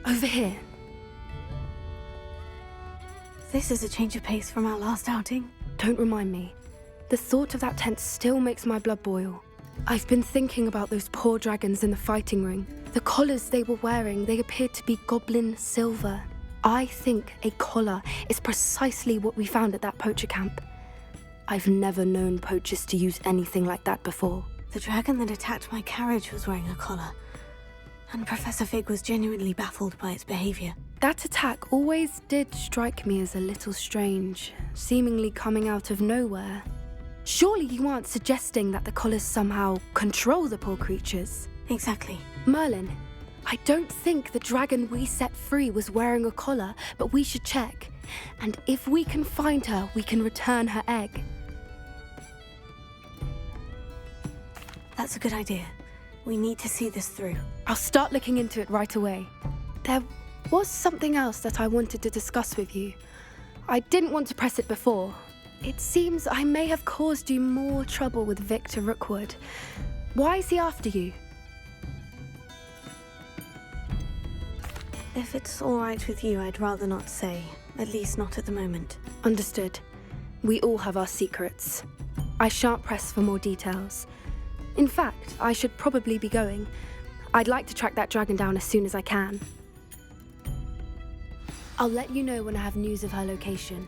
Over here. This is a change of pace from our last outing. Don't remind me. The thought of that tent still makes my blood boil. I've been thinking about those poor dragons in the fighting ring. The collars they were wearing, they appeared to be goblin silver. I think a collar is precisely what we found at that poacher camp. I've never known poachers to use anything like that before. The dragon that attacked my carriage was wearing a collar. And Professor Fig was genuinely baffled by its behavior. That attack always did strike me as a little strange, seemingly coming out of nowhere. Surely you aren't suggesting that the collars somehow control the poor creatures? Exactly. Merlin, I don't think the dragon we set free was wearing a collar, but we should check. And if we can find her, we can return her egg. That's a good idea. We need to see this through. I'll start looking into it right away. There was something else that I wanted to discuss with you. I didn't want to press it before. It seems I may have caused you more trouble with Victor Rookwood. Why is he after you? If it's all right with you, I'd rather not say. At least not at the moment. Understood. We all have our secrets. I shan't press for more details. In fact, I should probably be going. I'd like to track that dragon down as soon as I can. I'll let you know when I have news of her location.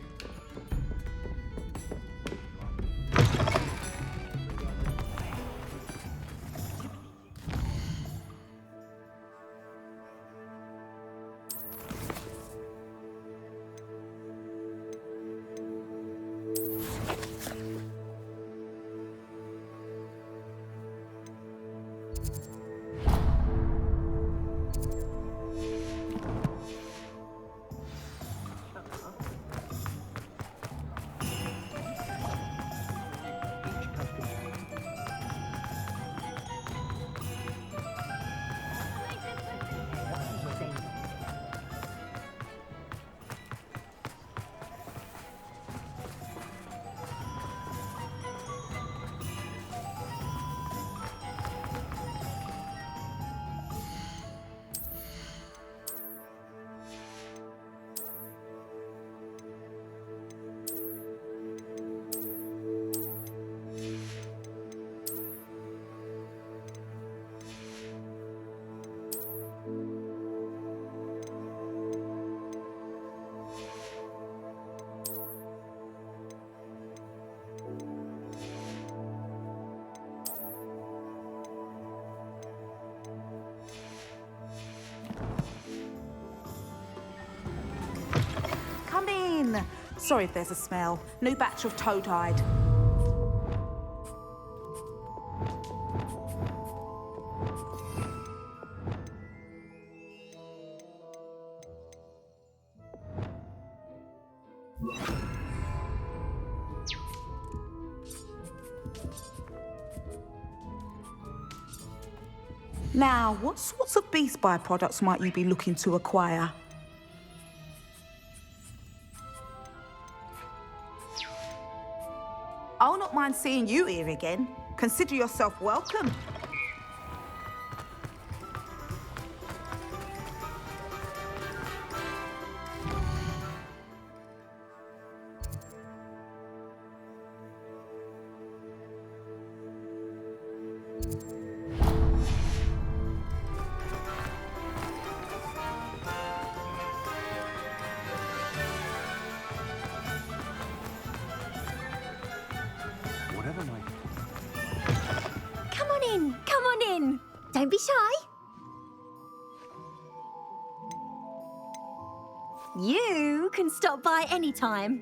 Sorry if there's a smell. New batch of toe-dyed. Now, what sorts of beast byproducts might you be looking to acquire? I'll not mind seeing you here again. Consider yourself welcome. Whatever my... Come on in, come on in. Don't be shy. You can stop by any time.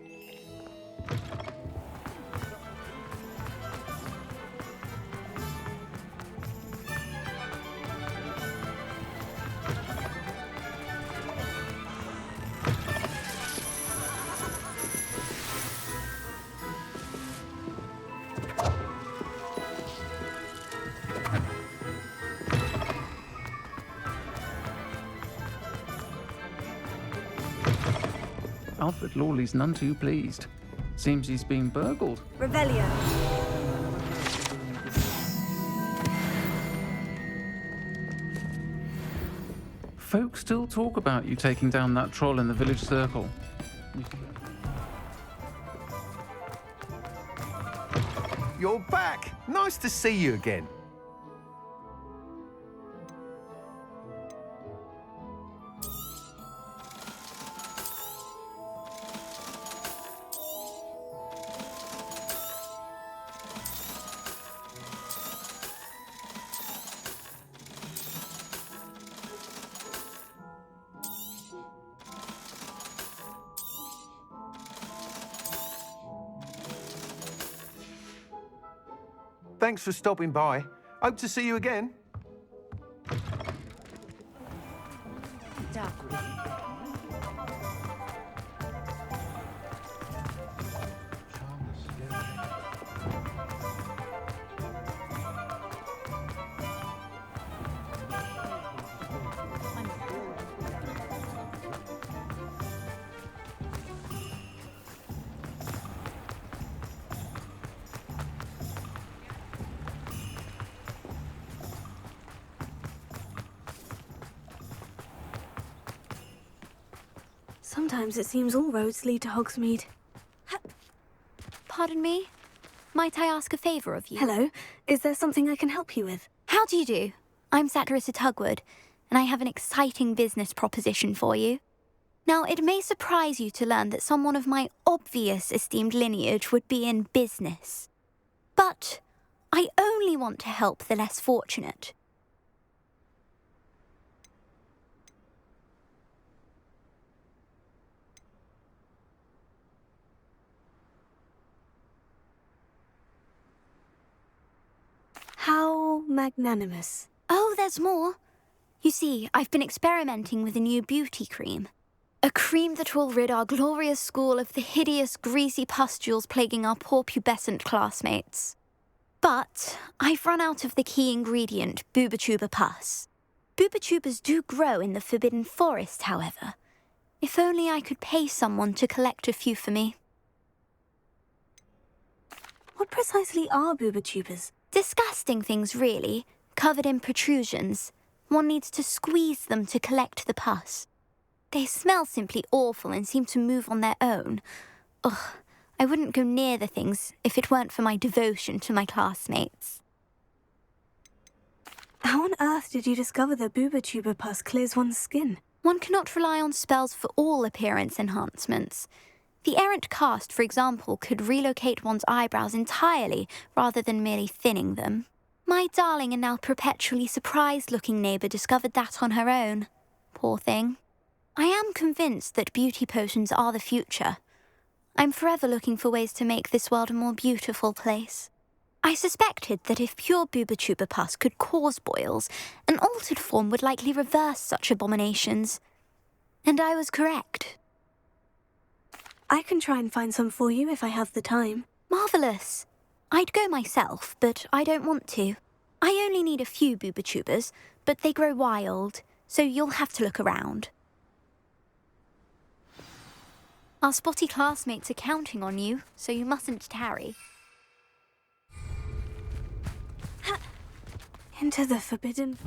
Alfred Lawley's none too pleased. Seems he's been burgled. Revelio. Folk still talk about you taking down that troll in the village circle. You're back! Nice to see you again. Thanks for stopping by. Hope to see you again. Sometimes it seems all roads lead to Hogsmeade. Pardon me? Might I ask a favour of you? Hello, is there something I can help you with? How do you do? I'm Satirissa Tugwood, and I have an exciting business proposition for you. Now, it may surprise you to learn that someone of my obvious esteemed lineage would be in business. But I only want to help the less fortunate. How magnanimous. Oh, there's more. You see, I've been experimenting with a new beauty cream. A cream that will rid our glorious school of the hideous, greasy pustules plaguing our poor pubescent classmates. But I've run out of the key ingredient, boobotuber pus. Boobotubers do grow in the Forbidden Forest, however. If only I could pay someone to collect a few for me. What precisely are boobotubers? Disgusting things, really, covered in protrusions. One needs to squeeze them to collect the pus. They smell simply awful and seem to move on their own. Ugh, I wouldn't go near the things if it weren't for my devotion to my classmates. How on earth did you discover that boobotuber pus clears one's skin? One cannot rely on spells for all appearance enhancements. The errant cast, for example, could relocate one's eyebrows entirely rather than merely thinning them. My darling and now perpetually surprised-looking neighbour discovered that on her own. Poor thing. I am convinced that beauty potions are the future. I'm forever looking for ways to make this world a more beautiful place. I suspected that if pure boobotuber pus could cause boils, an altered form would likely reverse such abominations. And I was correct. I can try and find some for you if I have the time. Marvellous. I'd go myself, but I don't want to. I only need a few boobotubers, but they grow wild, so you'll have to look around. Our spotty classmates are counting on you, so you mustn't tarry. Into the forbidden...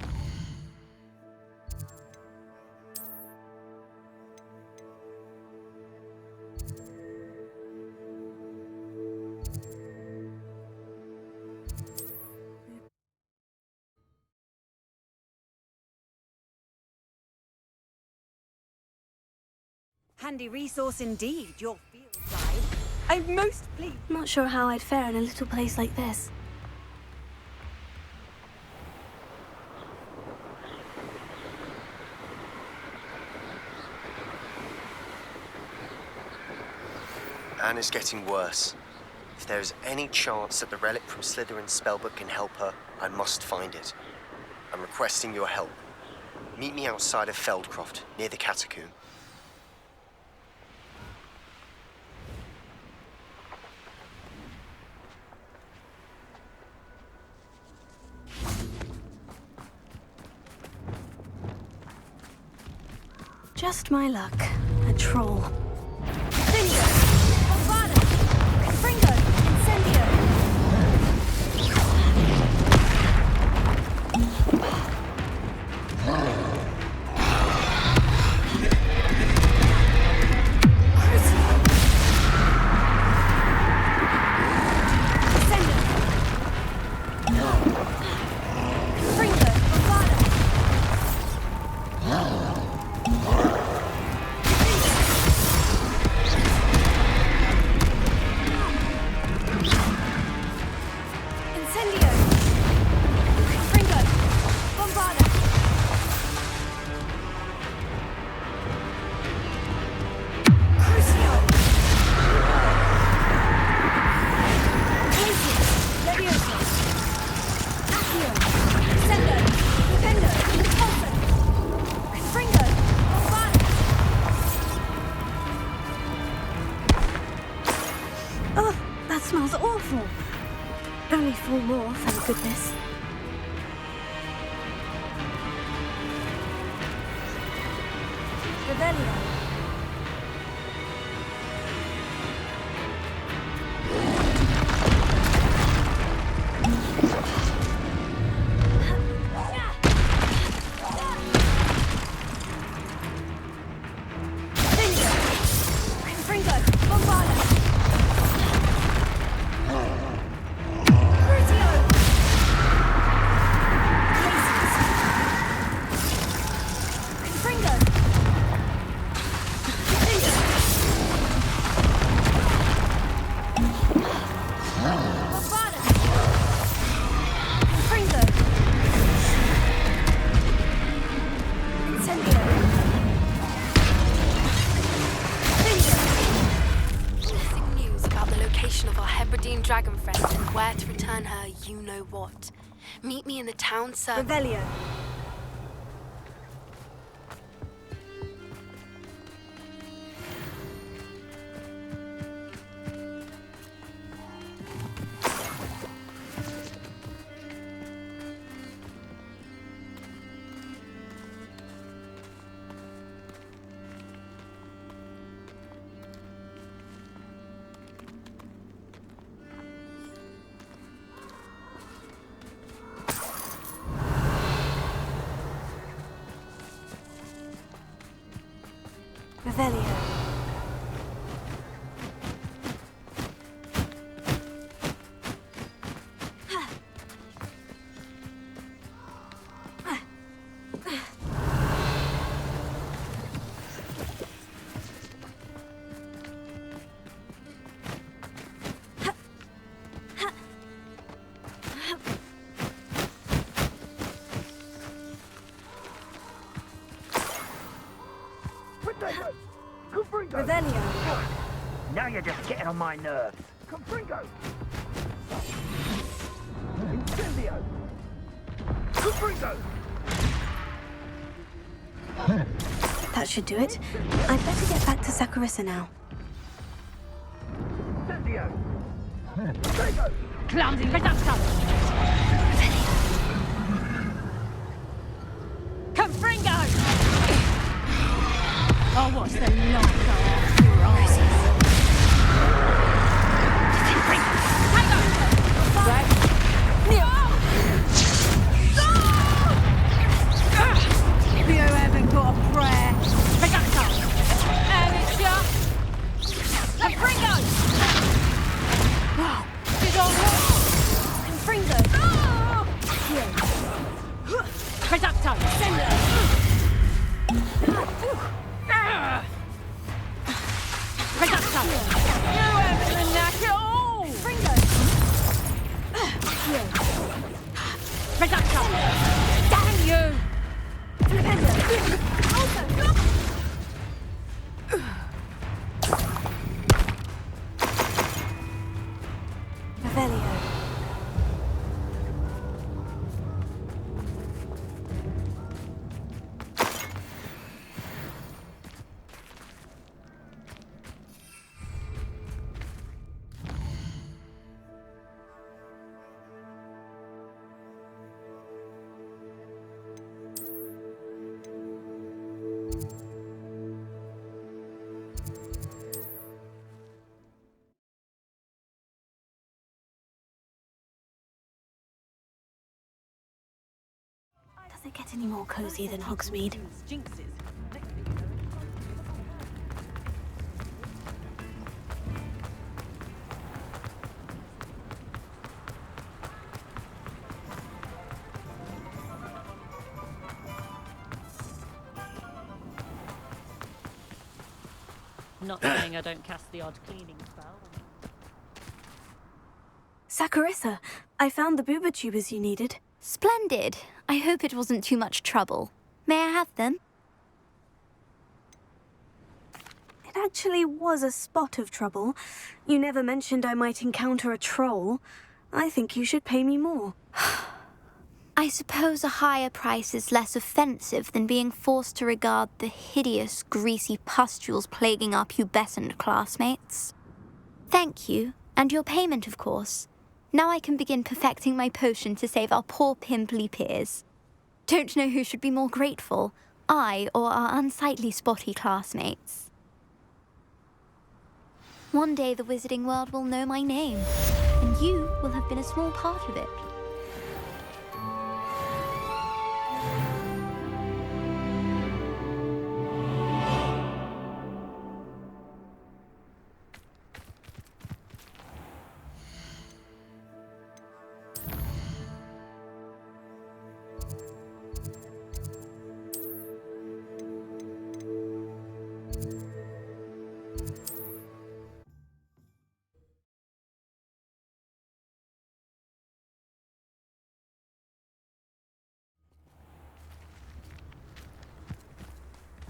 Handy resource indeed, your field guide. I'm most pleased. Not sure how I'd fare in a little place like this. Anna's getting worse. If there is any chance that the relic from Slytherin's spellbook can help her, I must find it. I'm requesting your help. Meet me outside of Feldcroft, near the catacomb. Just my luck. A troll. Smells awful. Only 4 more, thank goodness. Rebellion. Dragon friend and where to return her you-know-what. Meet me in the town circle. Revelio. Revelio. Revelio. Now you're just getting on my nerves. Confringo! Incendio! Confringo! That should do it. I'd better get back to Saccharissa now. Incendio! Confringo! Clumsy reducto! Confringo! Oh, what's the light go off your eyes? Have you ever got a prayer? Reducto! Amateur! Confringo! Wow! Big old Confringo! Reducto! Send it! Reduction! Damn you! Revelio. Does it get any more cozy than Hogsmeade? Not saying I don't cast the odd cleaning spell. Saccharissa, I found the booba tubers you needed. Splendid. I hope it wasn't too much trouble. May I have them? It actually was a spot of trouble. You never mentioned I might encounter a troll. I think you should pay me more. I suppose a higher price is less offensive than being forced to regard the hideous, greasy pustules plaguing our pubescent classmates. Thank you, and your payment, of course. Now I can begin perfecting my potion to save our poor pimply peers. Don't know who should be more grateful, I or our unsightly spotty classmates. One day the wizarding world will know my name, and you will have been a small part of it.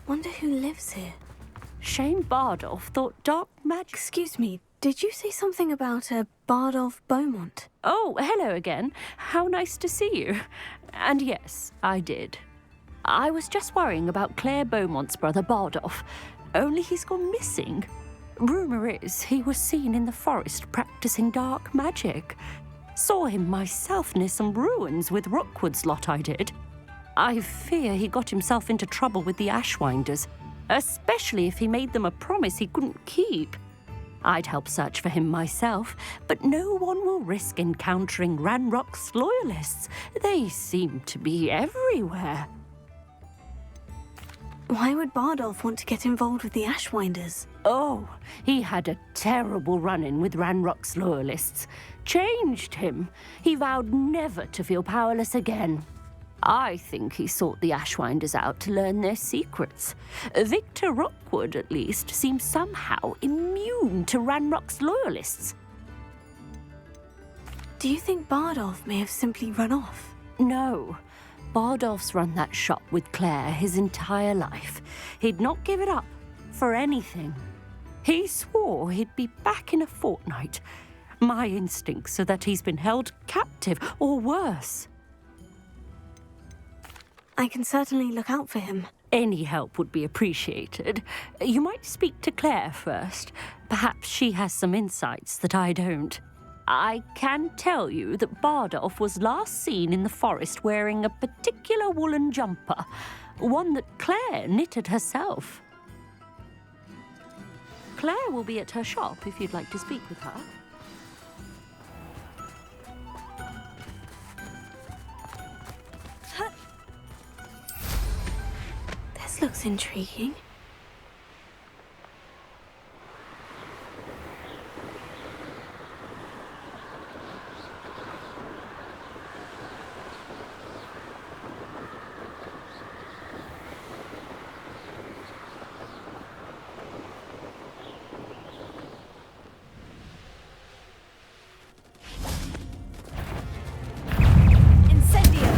Wonder who lives here. Shane Bardolph thought dark magic... Excuse me, did you say something about a Bardolph Beaumont? Oh, hello again. How nice to see you. And yes, I did. I was just worrying about Claire Beaumont's brother Bardolph, only he's gone missing. Rumour is he was seen in the forest practicing dark magic. Saw him myself near some ruins with Rookwood's lot I did. I fear he got himself into trouble with the Ashwinders, especially if he made them a promise he couldn't keep. I'd help search for him myself, but no one will risk encountering Ranrock's loyalists. They seem to be everywhere. Why would Bardolph want to get involved with the Ashwinders? Oh, he had a terrible run-in with Ranrock's loyalists. Changed him. He vowed never to feel powerless again. I think he sought the Ashwinders out to learn their secrets. Victor Rookwood, at least, seems somehow immune to Ranrock's loyalists. Do you think Bardolph may have simply run off? No. Bardolph's run that shop with Claire his entire life. He'd not give it up for anything. He swore he'd be back in a fortnight. My instincts are that he's been held captive, or worse. I can certainly look out for him. Any help would be appreciated. You might speak to Claire first. Perhaps she has some insights that I don't. I can tell you that Bardolph was last seen in the forest wearing a particular woolen jumper, one that Claire knitted herself. Claire will be at her shop if you'd like to speak with her. This looks intriguing. Incendio!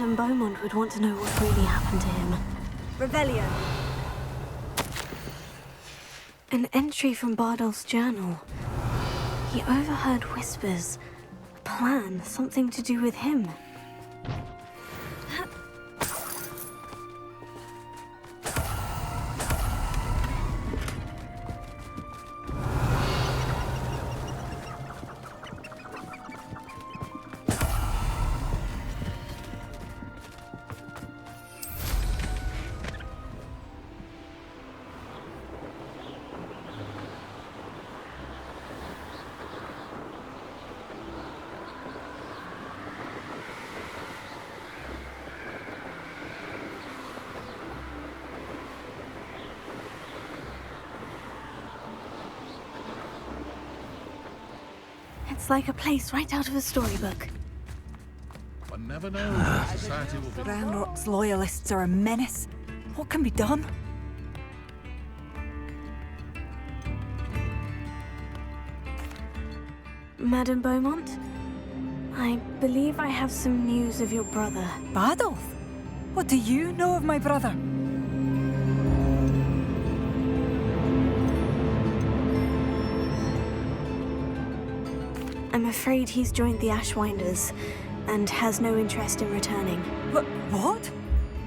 Madame Beaumont would want to know what really happened to him. Revelio. An entry from Bardolph's journal. He overheard whispers. A plan, something to do with him. It's like a place right out of a storybook. One never knows what society will be. Ranrock's loyalists are a menace. What can be done? Madame Beaumont? I believe I have some news of your brother. Bardolph? What do you know of my brother? I'm afraid he's joined the Ashwinders and has no interest in returning. What?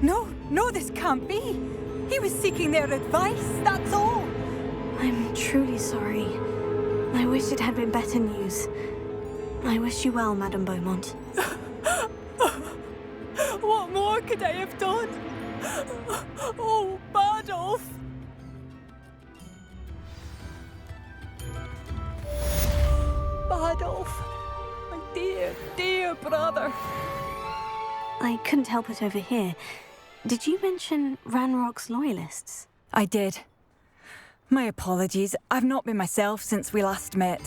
No, this can't be. He was seeking their advice, that's all. I'm truly sorry. I wish it had been better news. I wish you well, Madame Beaumont. What more could I have done? Oh, Bardolph! Bardolph, my dear brother. I couldn't help it over here. Did you mention Ranrock's loyalists? I did. My apologies. I've not been myself since we last met.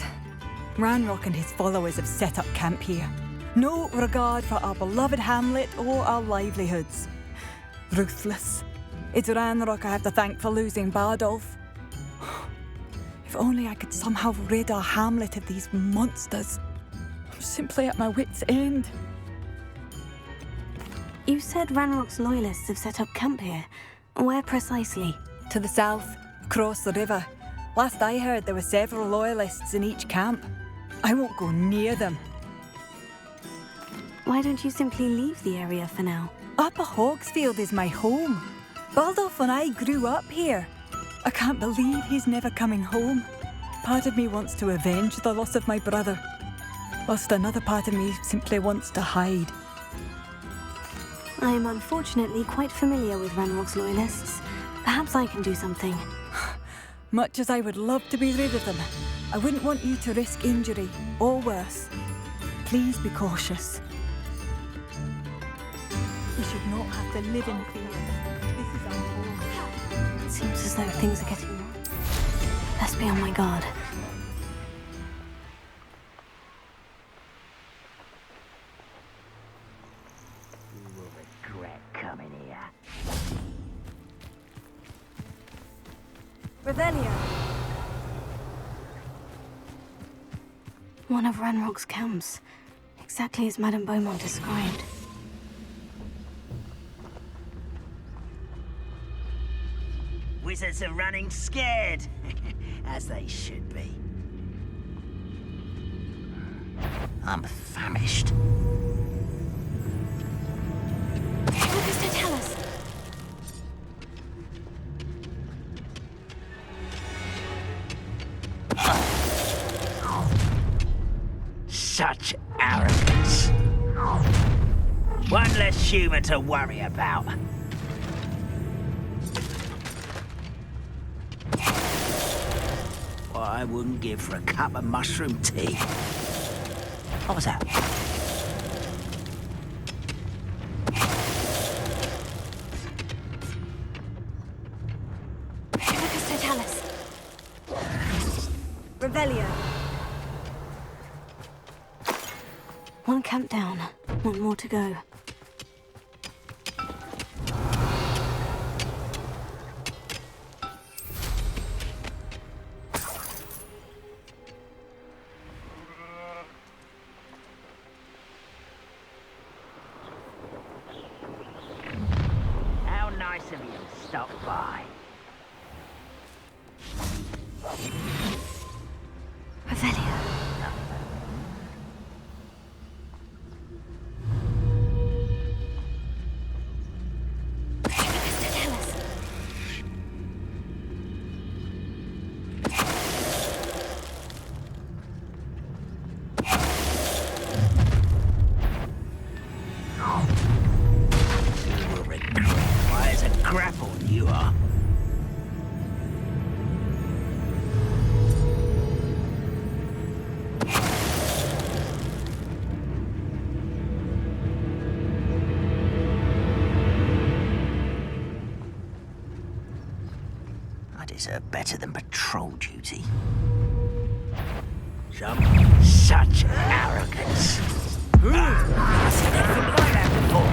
Ranrock and his followers have set up camp here. No regard for our beloved hamlet or our livelihoods. Ruthless. It's Ranrock I have to thank for losing Bardolph. If only I could somehow rid our hamlet of these monsters. I'm simply at my wit's end. You said Ranrock's loyalists have set up camp here. Where precisely? To the south, across the river. Last I heard, there were several loyalists in each camp. I won't go near them. Why don't you simply leave the area for now? Upper Hogsfield is my home. Bardolph and I grew up here. I can't believe he's never coming home. Part of me wants to avenge the loss of my brother, whilst another part of me simply wants to hide. I am unfortunately quite familiar with Ranrock's loyalists. Perhaps I can do something. Much as I would love to be rid of them, I wouldn't want you to risk injury, or worse. Please be cautious. We should not have to live in fear. This is our home. It seems as though things are getting wrong. Best be on my guard. You will regret coming here. Revelio. One of Ranrock's camps. Exactly as Madame Beaumont described. Wizards are running scared, as they should be. I'm famished. Lucas, don't tell us. Such arrogance. One less human to worry about. What I wouldn't give for a cup of mushroom tea. What was that? Lucas, don't tell us. Revelio. One camp down, one more to go. deserve better than patrol duty. Such arrogance. I've seen anything like that before.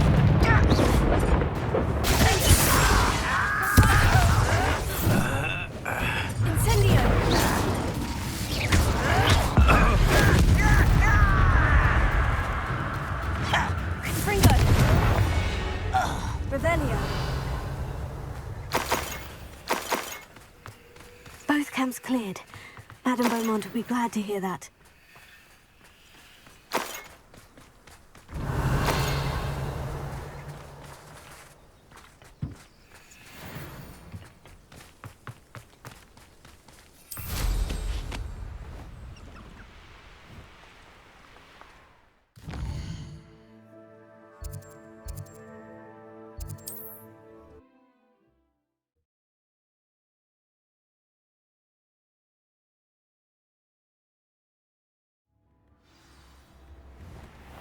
Incendio! Fringo! Revelio! Both camps cleared. Madame Beaumont would be glad to hear that.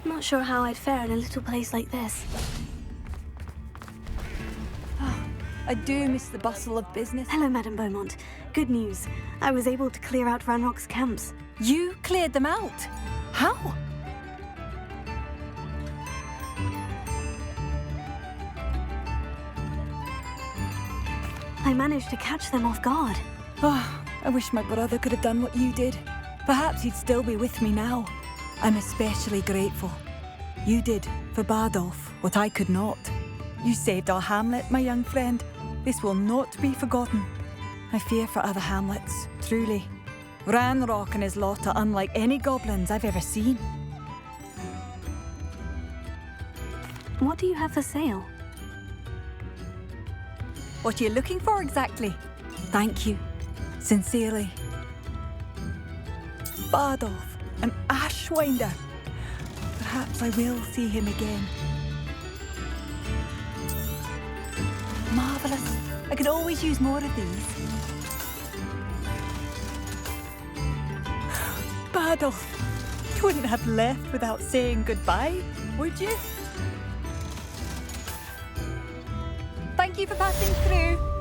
Not sure how I'd fare in a little place like this. I do miss the bustle of business. Hello, Madame Beaumont. Good news. I was able to clear out Ranrock's camps. You cleared them out? How? I managed to catch them off guard. Oh, I wish my brother could have done what you did. Perhaps he'd still be with me now. I'm especially grateful. You did, for Bardolph, what I could not. You saved our hamlet, my young friend. This will not be forgotten. I fear for other hamlets, truly. Ranrock and his lot are unlike any goblins I've ever seen. What do you have for sale? What are you looking for exactly? Thank you. Sincerely. Bardolph, an Ashwinder. Perhaps I will see him again. Marvellous. I could always use more of these. Bardolph, you wouldn't have left without saying goodbye, would you? Thank you for passing through.